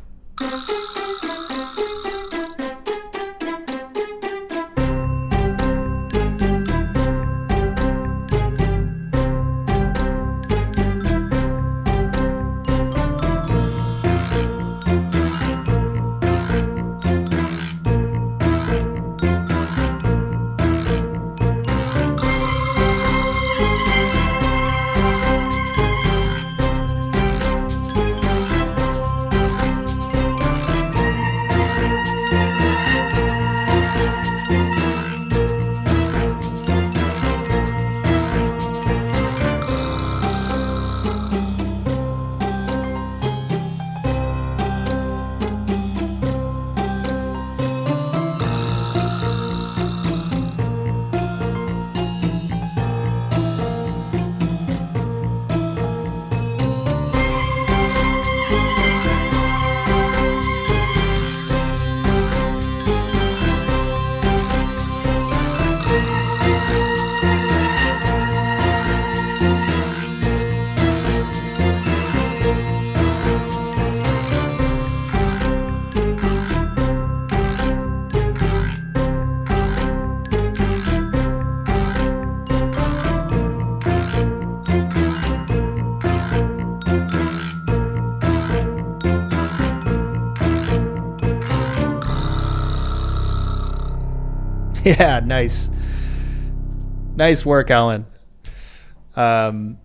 Yeah, nice work, Alan. Alexandra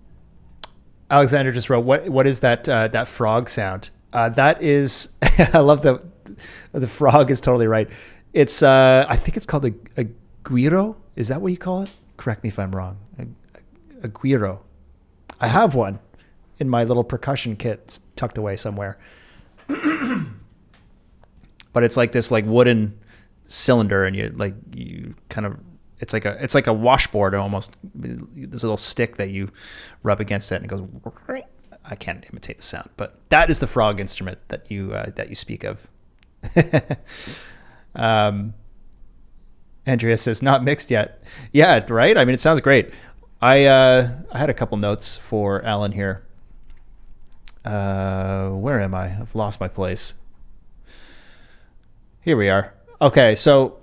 just wrote, what is that frog sound? That is I love the frog is totally right. It's I think it's called a guiro. Is that what you call it? Correct me if I'm wrong. A guiro. I have one in my little percussion kit. It's tucked away somewhere. But it's like this like wooden cylinder, and you kind of, it's like a washboard almost. This little stick that you rub against it and it goes. I can't imitate the sound, but that is the frog instrument that you speak of. Andreas says not mixed yet. Yeah, right. I mean, it sounds great. I had a couple notes for Alan here. Where am I? I've lost my place. Here we are. Okay, so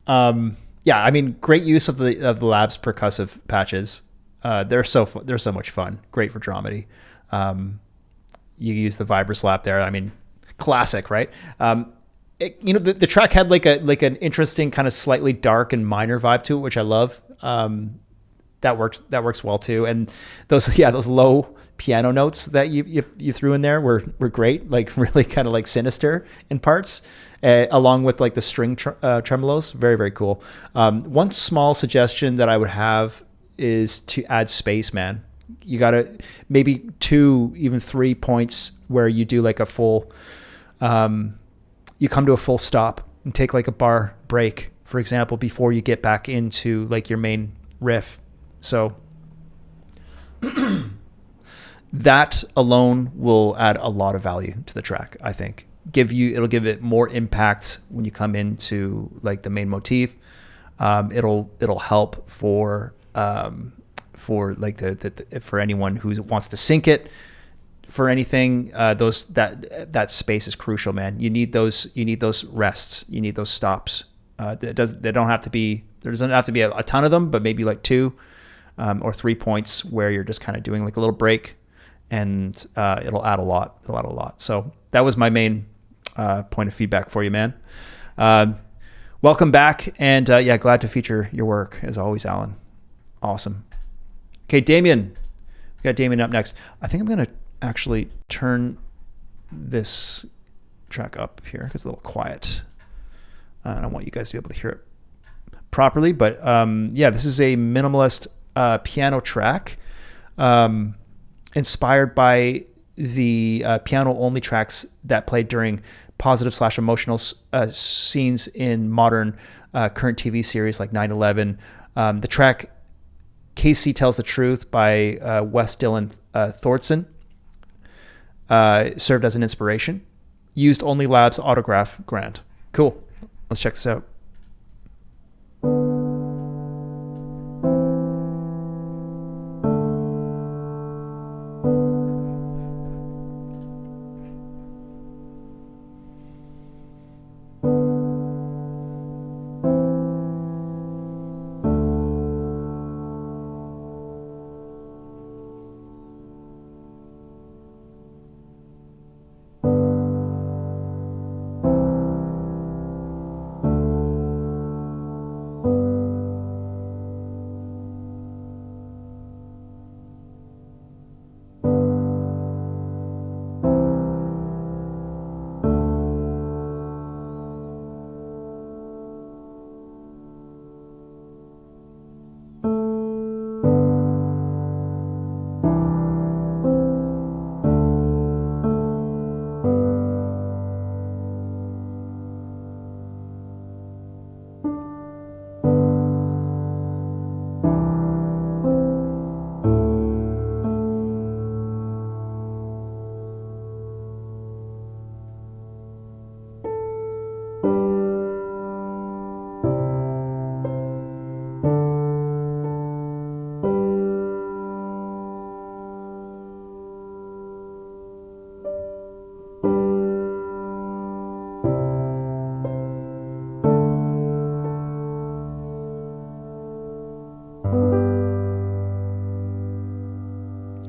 yeah, I mean, great use of the lab's percussive patches. They're so much fun. Great for dramedy. You use the vibroslap there. I mean, classic, right? The track had like an interesting kind of slightly dark and minor vibe to it, which I love. That works well too. And those low piano notes that you threw in there were great, like really kind of like sinister in parts, along with like the string tremolos. Very, very cool. One small suggestion that I would have is to add space, man. You gotta maybe 2, even 3 points where you do like a full, you come to a full stop and take like a bar break, for example, before you get back into like your main riff. So that alone will add a lot of value to the track, I think. It'll give it more impact when you come into like the main motif. It'll help for like for anyone who wants to sync it for anything. That space is crucial, man. You need those rests. You need those stops. There doesn't have to be a ton of them, but maybe like 2 or 3 points where you're just kind of doing like a little break, and it'll add a lot. So that was my main point of feedback for you, man. Welcome back, and yeah, glad to feature your work as always, Alan. Awesome. Okay, Damien. We got Damien up next. I think I'm gonna actually turn this track up here because it's a little quiet. I want you guys to be able to hear it properly, but yeah, this is a minimalist piano track inspired by the piano-only tracks that played during positive/emotional scenes in modern current TV series like 9/11. The track Casey Tells the Truth by Wes Dillon Thorson served as an inspiration. Used only Labs autograph grant. Cool. Let's check this out.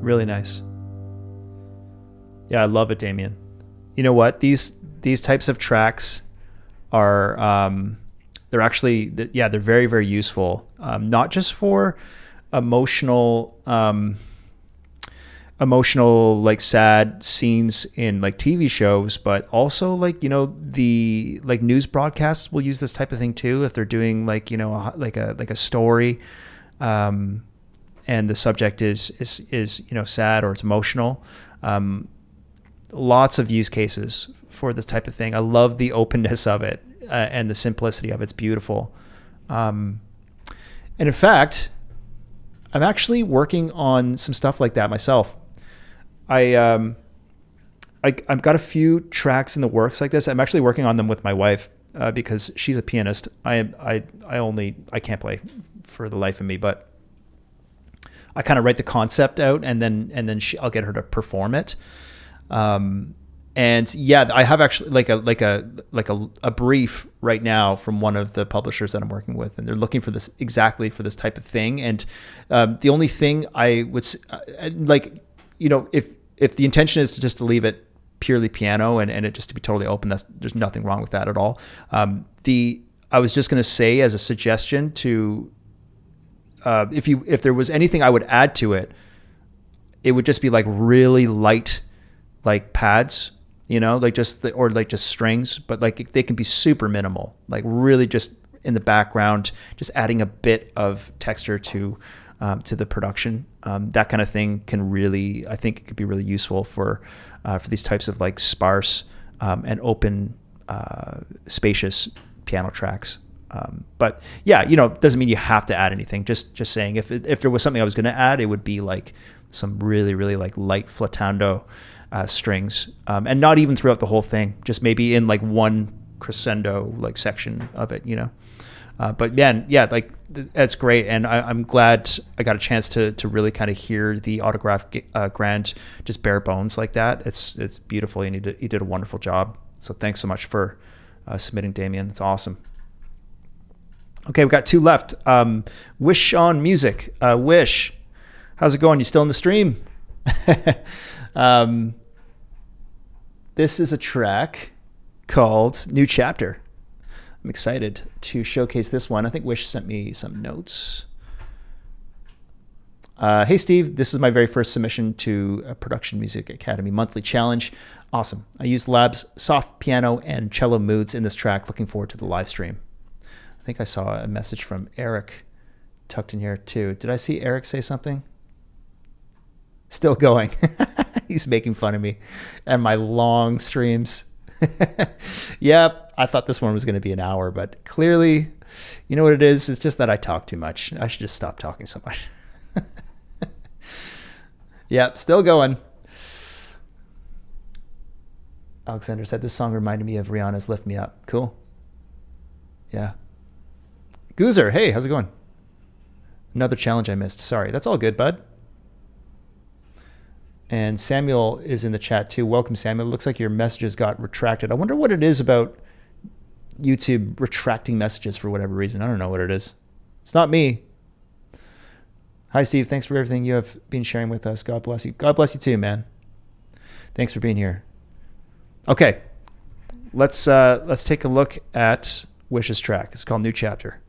Really nice. Yeah, I love it, Damien. You know what? These types of tracks are they're actually they're very, very useful. Not just for emotional like sad scenes in like TV shows, but also like, you know, the like news broadcasts will use this type of thing too if they're doing like, you know, like a story. And the subject is you know, sad or it's emotional. Lots of use cases for this type of thing. I love the openness of it and the simplicity of it. It's beautiful. And in fact, I'm actually working on some stuff like that myself. I've got a few tracks in the works like this. I'm actually working on them with my wife because she's a pianist. I can't play for the life of me, but I kind of write the concept out and then I'll get her to perform it. And yeah, I have actually like a brief right now from one of the publishers that I'm working with, and they're looking for this exactly for this type of thing. And the only thing I would if the intention is to just to leave it purely piano and it just to be totally open, there's nothing wrong with that at all. I was just going to say as a suggestion to if there was anything I would add to it, it would just be like really light, like pads, like just strings, but like they can be super minimal, like really just in the background, just adding a bit of texture to the production. That kind of thing can really, I think it could be really useful for these types of like sparse and open, spacious piano tracks. But yeah, doesn't mean you have to add anything. Just saying if there was something I was going to add, it would be like some really, really like light flattando strings, and not even throughout the whole thing, just maybe in like one crescendo like section of it, but man, yeah, like that's great. And I'm glad I got a chance to really kind of hear the autograph grand, just bare bones like that. It's beautiful. And you did a wonderful job. So thanks so much for submitting, Damien. That's awesome. Okay, we've got two left. Wish on Music. Wish, how's it going? You still in the stream? This is a track called New Chapter. I'm excited to showcase this one. I think Wish sent me some notes. Hey, Steve, this is my very first submission to a Production Music Academy monthly challenge. Awesome. I used Lab's soft piano and cello moods in this track. Looking forward to the live stream. I think I saw a message from Eric tucked in here too. Did I see Eric say something? Still going. He's making fun of me and my long streams. Yep, I thought this one was going to be an hour, but clearly, you know what it is? It's just that I talk too much. I should just stop talking so much. Yep, still going. Alexandra said, this song reminded me of Rihanna's Lift Me Up. Cool. Yeah. Goozer, hey, how's it going? Another challenge I missed. Sorry, that's all good, bud. And Samuel is in the chat too. Welcome, Samuel. It looks like your messages got retracted. I wonder what it is about YouTube retracting messages for whatever reason. I don't know what it is. It's not me. Hi, Steve. Thanks for everything you have been sharing with us. God bless you. God bless you too, man. Thanks for being here. Okay, let's take a look at Wish's track. It's called New Chapter.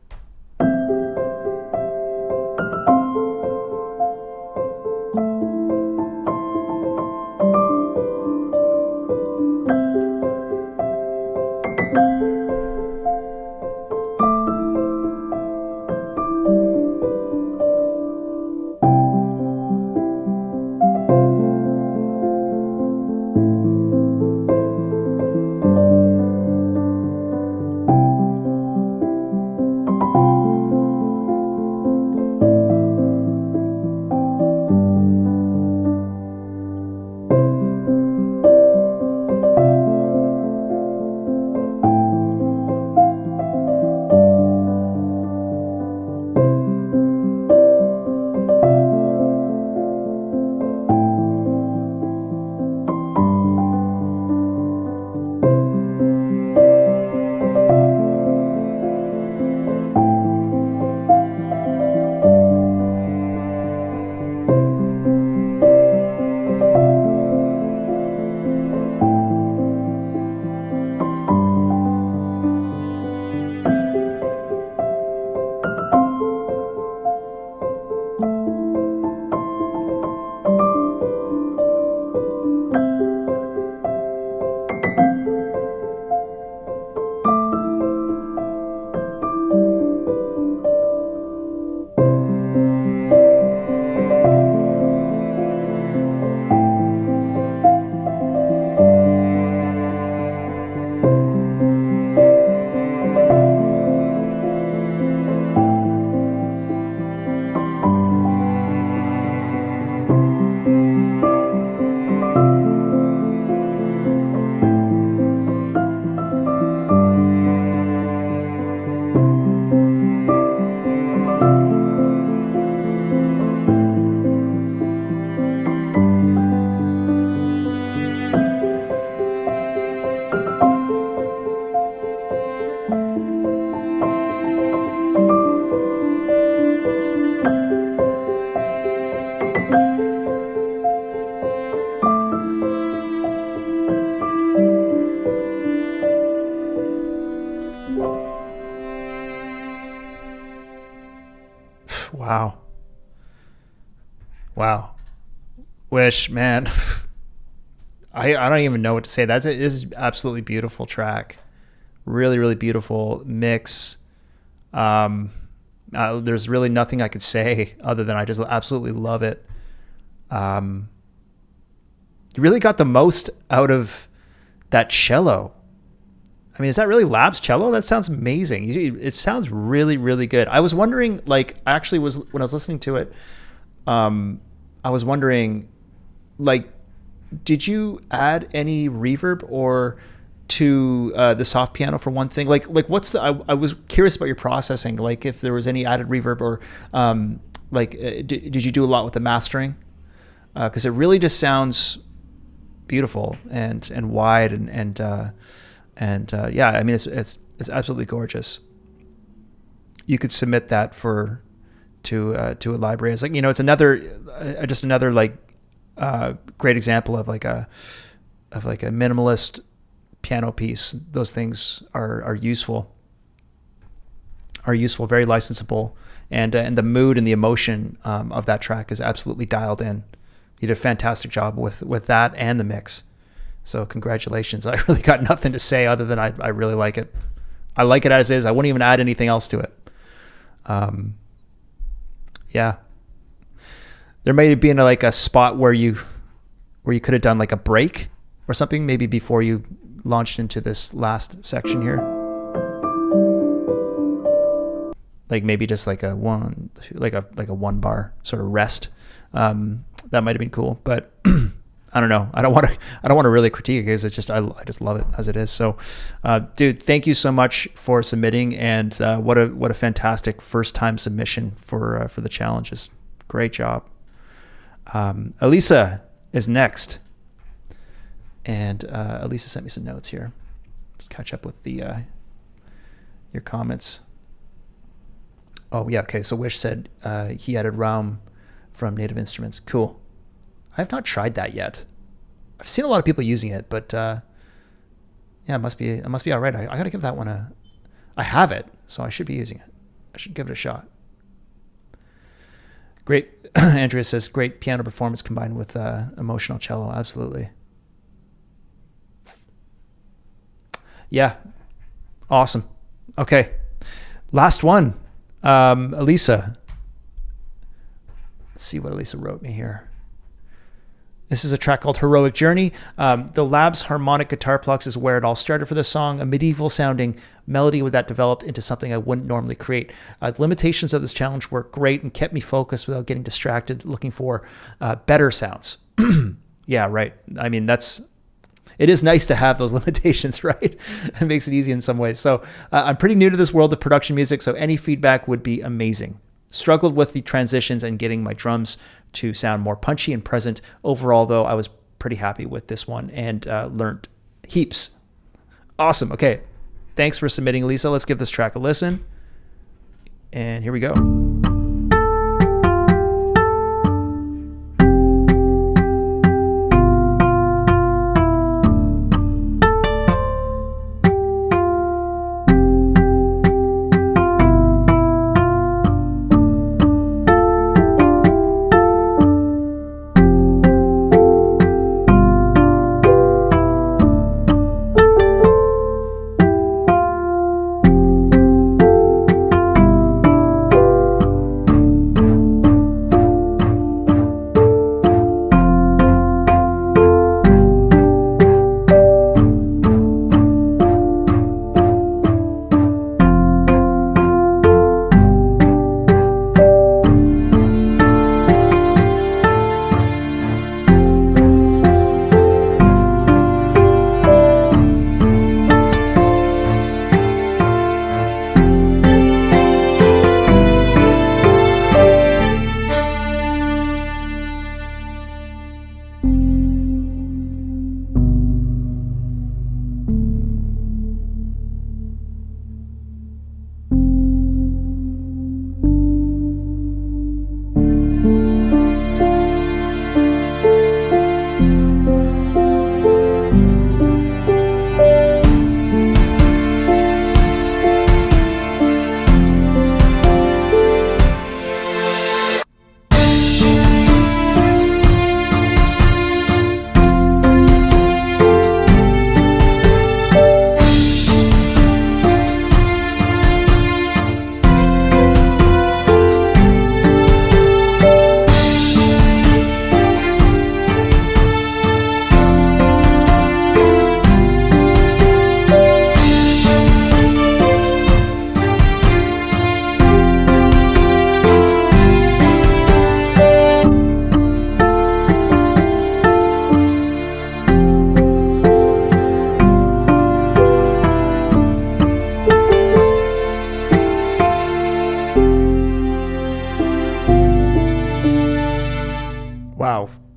Wow. Wow. Wish, man. I don't even know what to say. This is absolutely beautiful track. Really, really beautiful mix. There's really nothing I could say other than I just absolutely love it. You really got the most out of that cello. I mean, is that really Lab's cello? That sounds amazing. It sounds really, really good. I was wondering, like, I actually was, when I was listening to it, I was wondering, like, did you add any reverb or to the soft piano for one thing? Like what's the? I was curious about your processing. Like, if there was any added reverb or did you do a lot with the mastering? Because it really just sounds beautiful and wide and yeah. I mean, it's absolutely gorgeous. You could submit that to a library. It's like, you know, it's another like great example of like a minimalist piano piece. Those things are useful, very licensable, and the mood and the emotion of that track is absolutely dialed in. You did a fantastic job with that and the mix. So congratulations. I really got nothing to say other than I really like it. I like it as is. I wouldn't even add anything else to it. Yeah. There may have been like a spot where you could have done like a break or something, maybe before you launched into this last section here. Like maybe just like a one bar sort of rest. That might have been cool, but I don't know. I don't want to really critique it because it's just, I just love it as it is. So, dude, thank you so much for submitting, and what a fantastic first time submission for the challenges. Great job. Elisa is next, and Elisa sent me some notes here. Just catch up with your comments. Oh yeah, okay. So Wish said he added Raum from Native Instruments. Cool. I have not tried that yet. I've seen a lot of people using it, but yeah, it must be all right. I got to give that one I have it, so I should be using it. I should give it a shot. Great. Andreas says, great piano performance combined with emotional cello. Absolutely. Yeah. Awesome. Okay. Last one. Elisa. Let's see what Elisa wrote me here. This is a track called Heroic Journey. The Lab's harmonic guitar plucks is where it all started for the song, a medieval sounding melody that developed into something I wouldn't normally create. The limitations of this challenge were great and kept me focused without getting distracted, looking for better sounds. Yeah, right. I mean, it is nice to have those limitations, right? It makes it easy in some ways. So I'm pretty new to this world of production music, so any feedback would be amazing. Struggled with the transitions and getting my drums to sound more punchy and present. Overall, though, I was pretty happy with this one and learned heaps. Awesome. Okay. Thanks for submitting, Lisa. Let's give this track a listen. And here we go.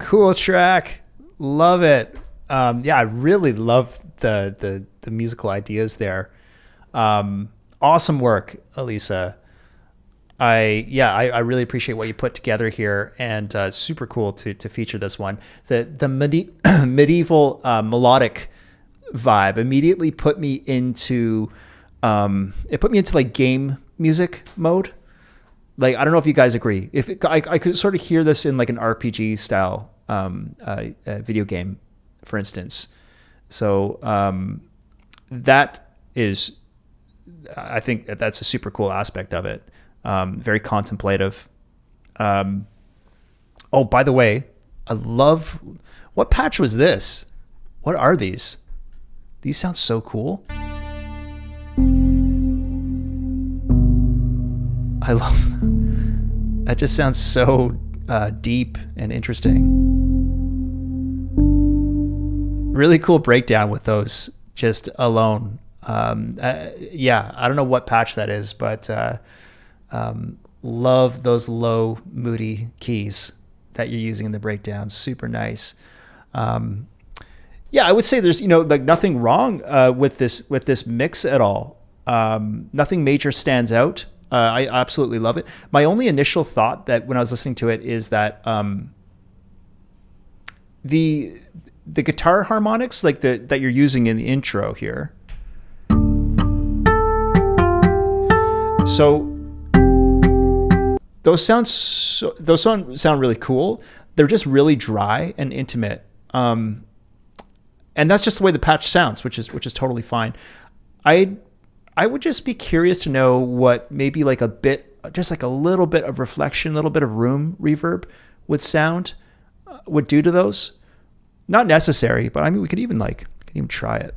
Cool track. Love it. Yeah, I really love the musical ideas there. Awesome work, Elisa. I really appreciate what you put together here, and super cool to feature this one. The medieval melodic vibe immediately put me into like game music mode. Like, I don't know if you guys agree. I could sort of hear this in like an RPG style video game, for instance. So that is, I think that's a super cool aspect of it. Very contemplative. Oh, by the way, I love, what patch was this? What are these? These sound so cool. I love, that just sounds so deep and interesting. Really cool breakdown with those just alone. Yeah, I don't know what patch that is, but love those low, moody keys that you're using in the breakdown. Super nice. Yeah, I would say there's, like nothing wrong with this mix at all. Nothing major stands out. I absolutely love it. My only initial thought that when I was listening to it is that the guitar harmonics, like that you're using in the intro here. So those sound really cool. They're just really dry and intimate. And that's just the way the patch sounds, which is totally fine. I would just be curious to know what maybe like just like a little bit of reflection, a little bit of room reverb would do to those. Not necessary, but I mean, we could even try it.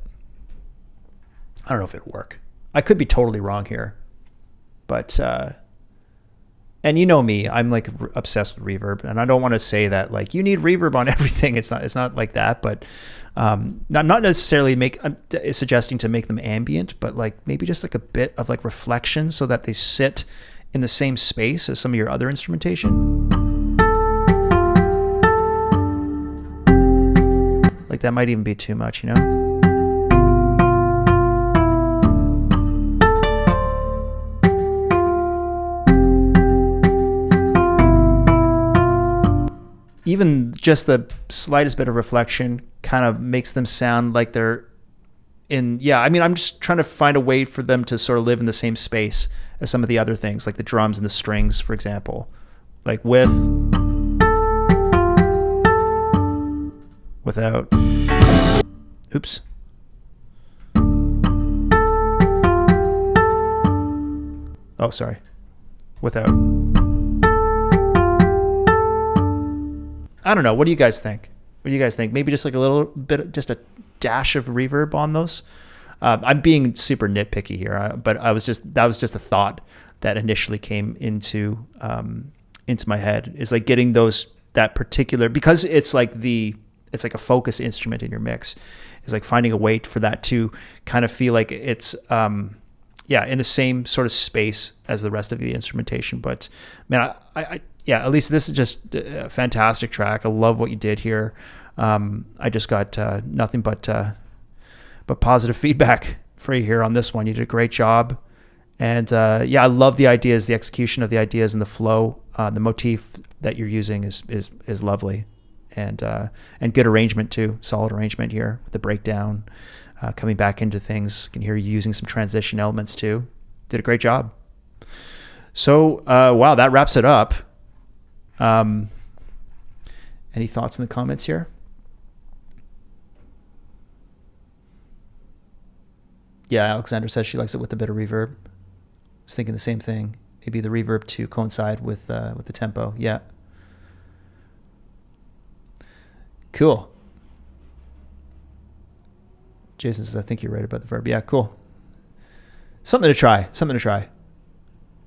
I don't know if it'd work. I could be totally wrong here, but, and you know me, I'm like obsessed with reverb, and I don't want to say that like you need reverb on everything. It's not like that, but not necessarily suggesting to make them ambient, but like maybe just like a bit of like reflection so that they sit in the same space as some of your other instrumentation. Like that might even be too much, Even just the slightest bit of reflection kind of makes them sound like they're in, I mean, I'm just trying to find a way for them to sort of live in the same space as some of the other things, like the drums and the strings, for example. Like without. Oops. Oh, sorry. Without. I don't know. What do you guys think? Maybe just like a little bit, just a dash of reverb on those. I'm being super nitpicky here, but that was just a thought that initially came into my head, is like getting that particular, because it's like a focus instrument in your mix. It's like finding a way for that to kind of feel like it's in the same sort of space as the rest of the instrumentation. But man, at least this is just a fantastic track. I love what you did here. I just got nothing but positive feedback for you here on this one. You did a great job. And I love the ideas, the execution of the ideas and the flow. The motif that you're using is lovely. And good arrangement too. Solid arrangement here with the breakdown, coming back into things. You can hear you using some transition elements too. Did a great job. So, wow, that wraps it up. Any thoughts in the comments here? Yeah, Alexandra says she likes it with a bit of reverb. I was thinking the same thing. Maybe the reverb to coincide with the tempo. Yeah. Cool. Jason says, I think you're right about the verb. Yeah, cool. Something to try.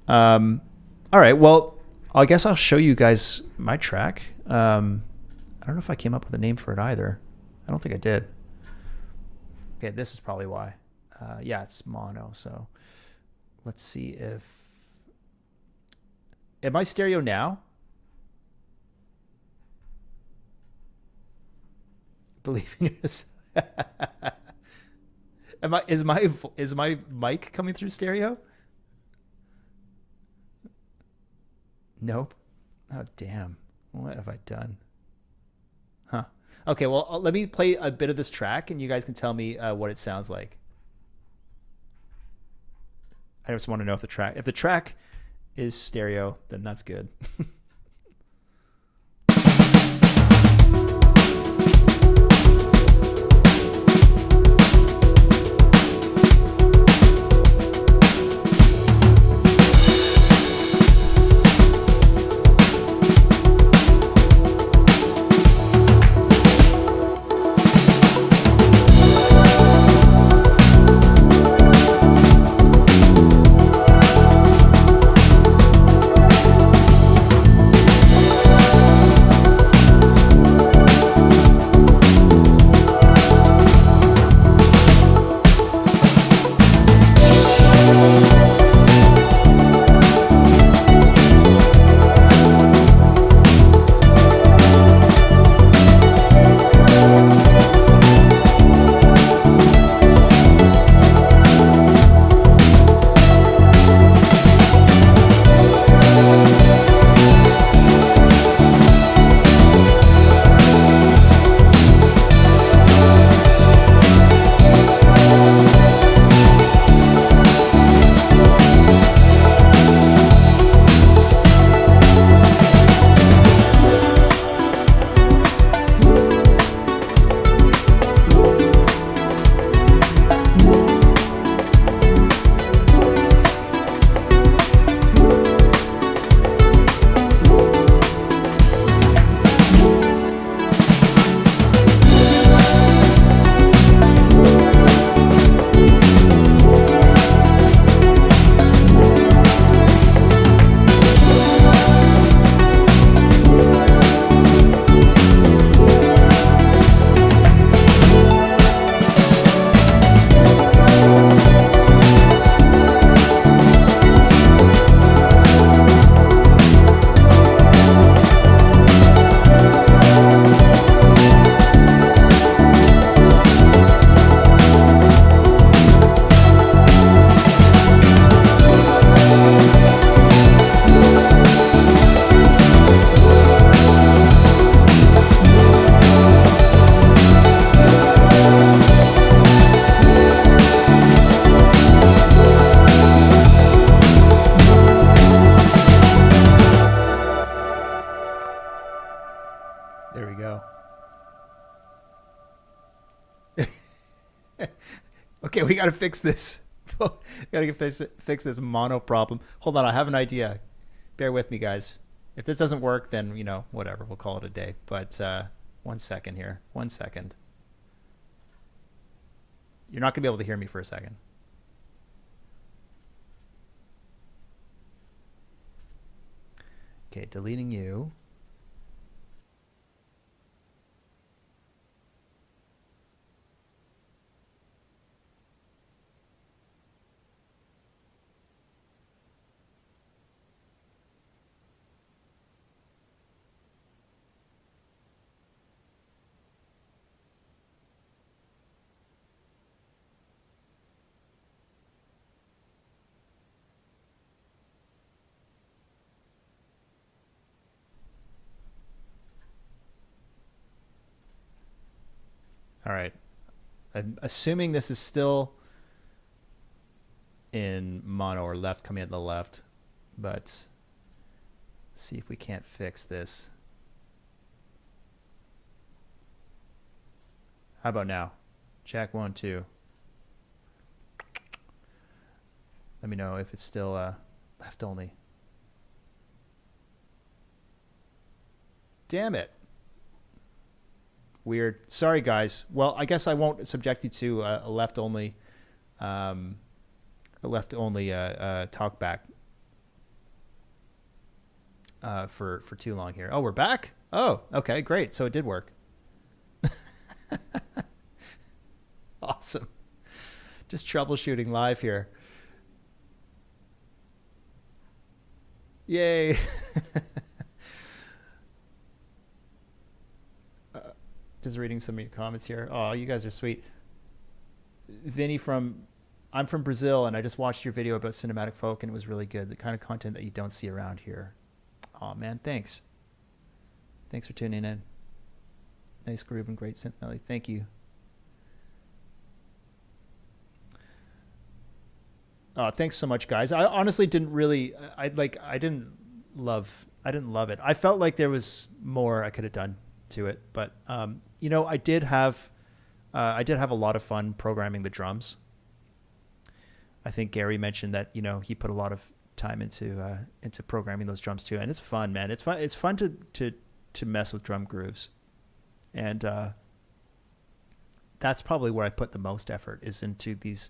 All right, well, I guess I'll show you guys my track. I don't know if I came up with a name for it either. I don't think I did. Okay, this is probably why. It's mono, so let's see if... Am I stereo now? Believe in yourself. Is my mic coming through stereo? Nope. Oh damn. What have I done? Huh. Okay, well let me play a bit of this track and you guys can tell me what it sounds like. I just want to know if the track is stereo, then that's good. There we go. Okay, we got to fix this. Got to fix this mono problem. Hold on, I have an idea. Bear with me, guys. If this doesn't work, then, whatever. We'll call it a day. But 1 second here. 1 second. You're not going to be able to hear me for a second. Okay, deleting you. All right. I'm assuming this is still in mono or left, coming at the left, but let's see if we can't fix this. How about now? Check 1, 2. Let me know if it's still left only. Damn it. Weird. Sorry, guys. Well, I guess I won't subject you to a left only talk back for too long here. Oh, we're back? Oh, okay, great. So it did work. Awesome. Just troubleshooting live here. Yay. Just reading some of your comments here. Oh, you guys are sweet. Vinny I'm from Brazil, and I just watched your video about cinematic folk, and it was really good. The kind of content that you don't see around here. Oh man, thanks. Thanks for tuning in. Nice groove and great synth melody. Thank you. Thanks so much, guys. I honestly didn't really. I didn't love it. I felt like there was more I could have done to it, but I did have a lot of fun programming the drums. I think Gary mentioned that he put a lot of time into programming those drums too, and it's fun, man. It's fun. It's fun to mess with drum grooves, and that's probably where I put the most effort is into these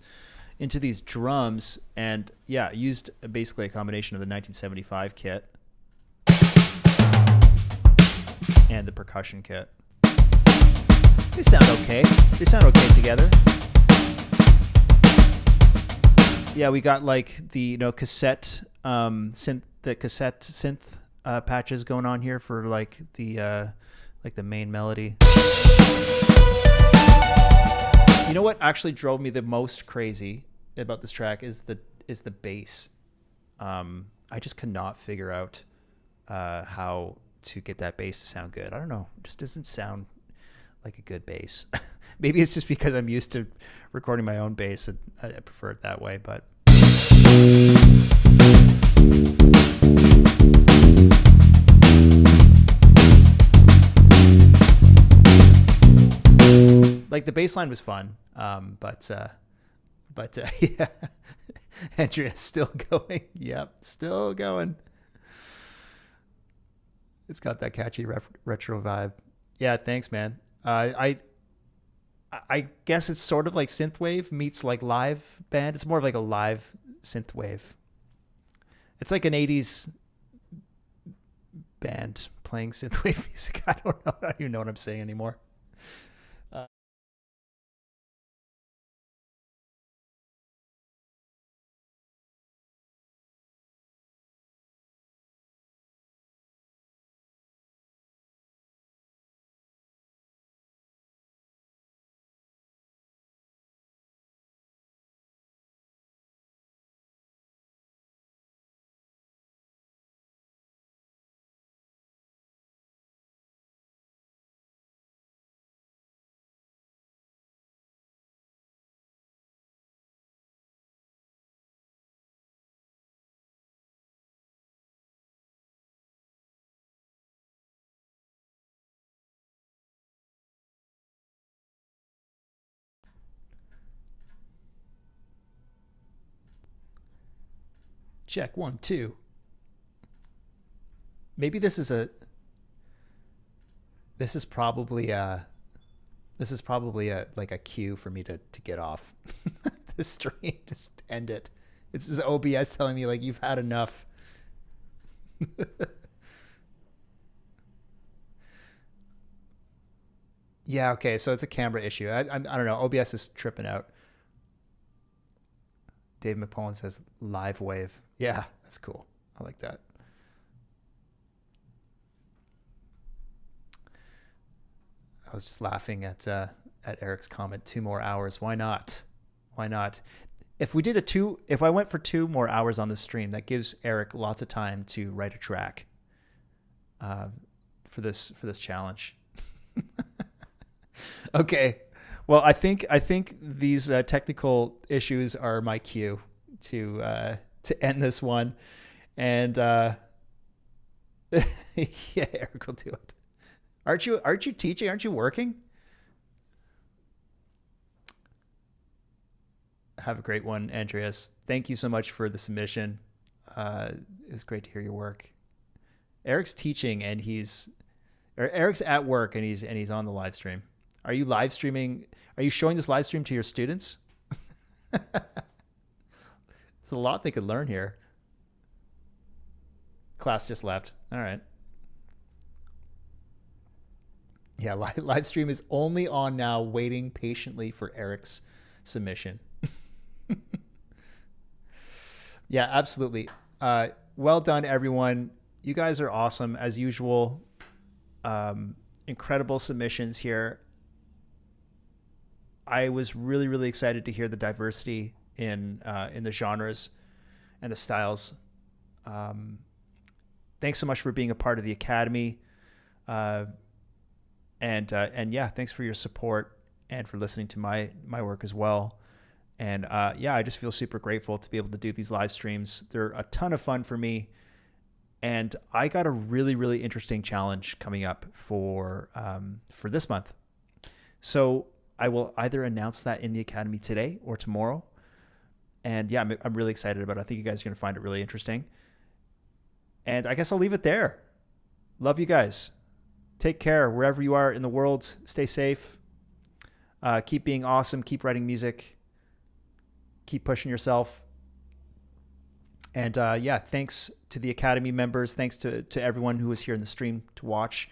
drums. And yeah, used basically a combination of the 1975 kit and the percussion kit. They sound okay. They sound okay together. Yeah, we got like the cassette synth patches going on here for like the main melody. You know what actually drove me the most crazy about this track is the bass. I just could not figure out how to get that bass to sound good. I don't know. It just doesn't sound like a good bass. Maybe it's just because I'm used to recording my own bass and I prefer it that way, but like the bass line was fun. But yeah, Andreas still going. Yep, still going. It's got that catchy retro vibe. Yeah, thanks, man. I guess it's sort of like synthwave meets like live band. It's more of like a live synthwave. It's like an 80s band playing synthwave music. I don't even know what I'm saying anymore. Check 1 2. Maybe this is probably a like a cue for me to get off the stream. Just end it. It's just OBS telling me like you've had enough. Yeah, okay, so it's a camera issue. I don't know. OBS is tripping out. Dave McPullen says live wave. Yeah, that's cool. I like that. I was just laughing at Eric's comment. 2 more hours. Why not? Why not? If I went for 2 more hours on the stream, that gives Eric lots of time to write a track for this challenge. Okay. Well, I think these technical issues are my cue to end this one, and yeah, Eric will do it. Aren't you teaching? Aren't you working? Have a great one, Andreas. Thank you so much for the submission. It's great to hear your work. Eric's teaching, and Eric's at work, and he's on the live stream. Are you live streaming? Are you showing this live stream to your students? There's a lot they could learn here. Class just left. All right. Yeah, live stream is only on now, waiting patiently for Eric's submission. Yeah, absolutely. Well done, everyone. You guys are awesome as usual. Incredible submissions here. I was really, really excited to hear the diversity in the genres and the styles. Thanks so much for being a part of the Academy. And yeah, thanks for your support and for listening to my work as well. And yeah, I just feel super grateful to be able to do these live streams. They're a ton of fun for me. And I got a really, really interesting challenge coming up for this month. So I will either announce that in the Academy today or tomorrow. And yeah, I'm really excited about it. I think you guys are going to find it really interesting. And I guess I'll leave it there. Love you guys. Take care wherever you are in the world. Stay safe. Keep being awesome. Keep writing music. Keep pushing yourself. And yeah, thanks to the Academy members. Thanks to everyone who was here in the stream to watch.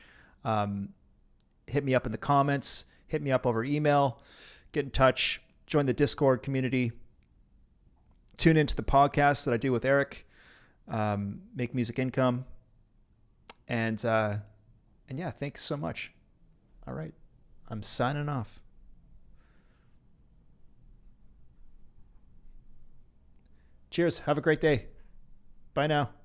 Hit me up in the comments. Hit me up over email. Get in touch. Join the Discord community. Tune into the podcast that I do with Eric. Make Music Income. And yeah, thanks so much. All right. I'm signing off. Cheers. Have a great day. Bye now.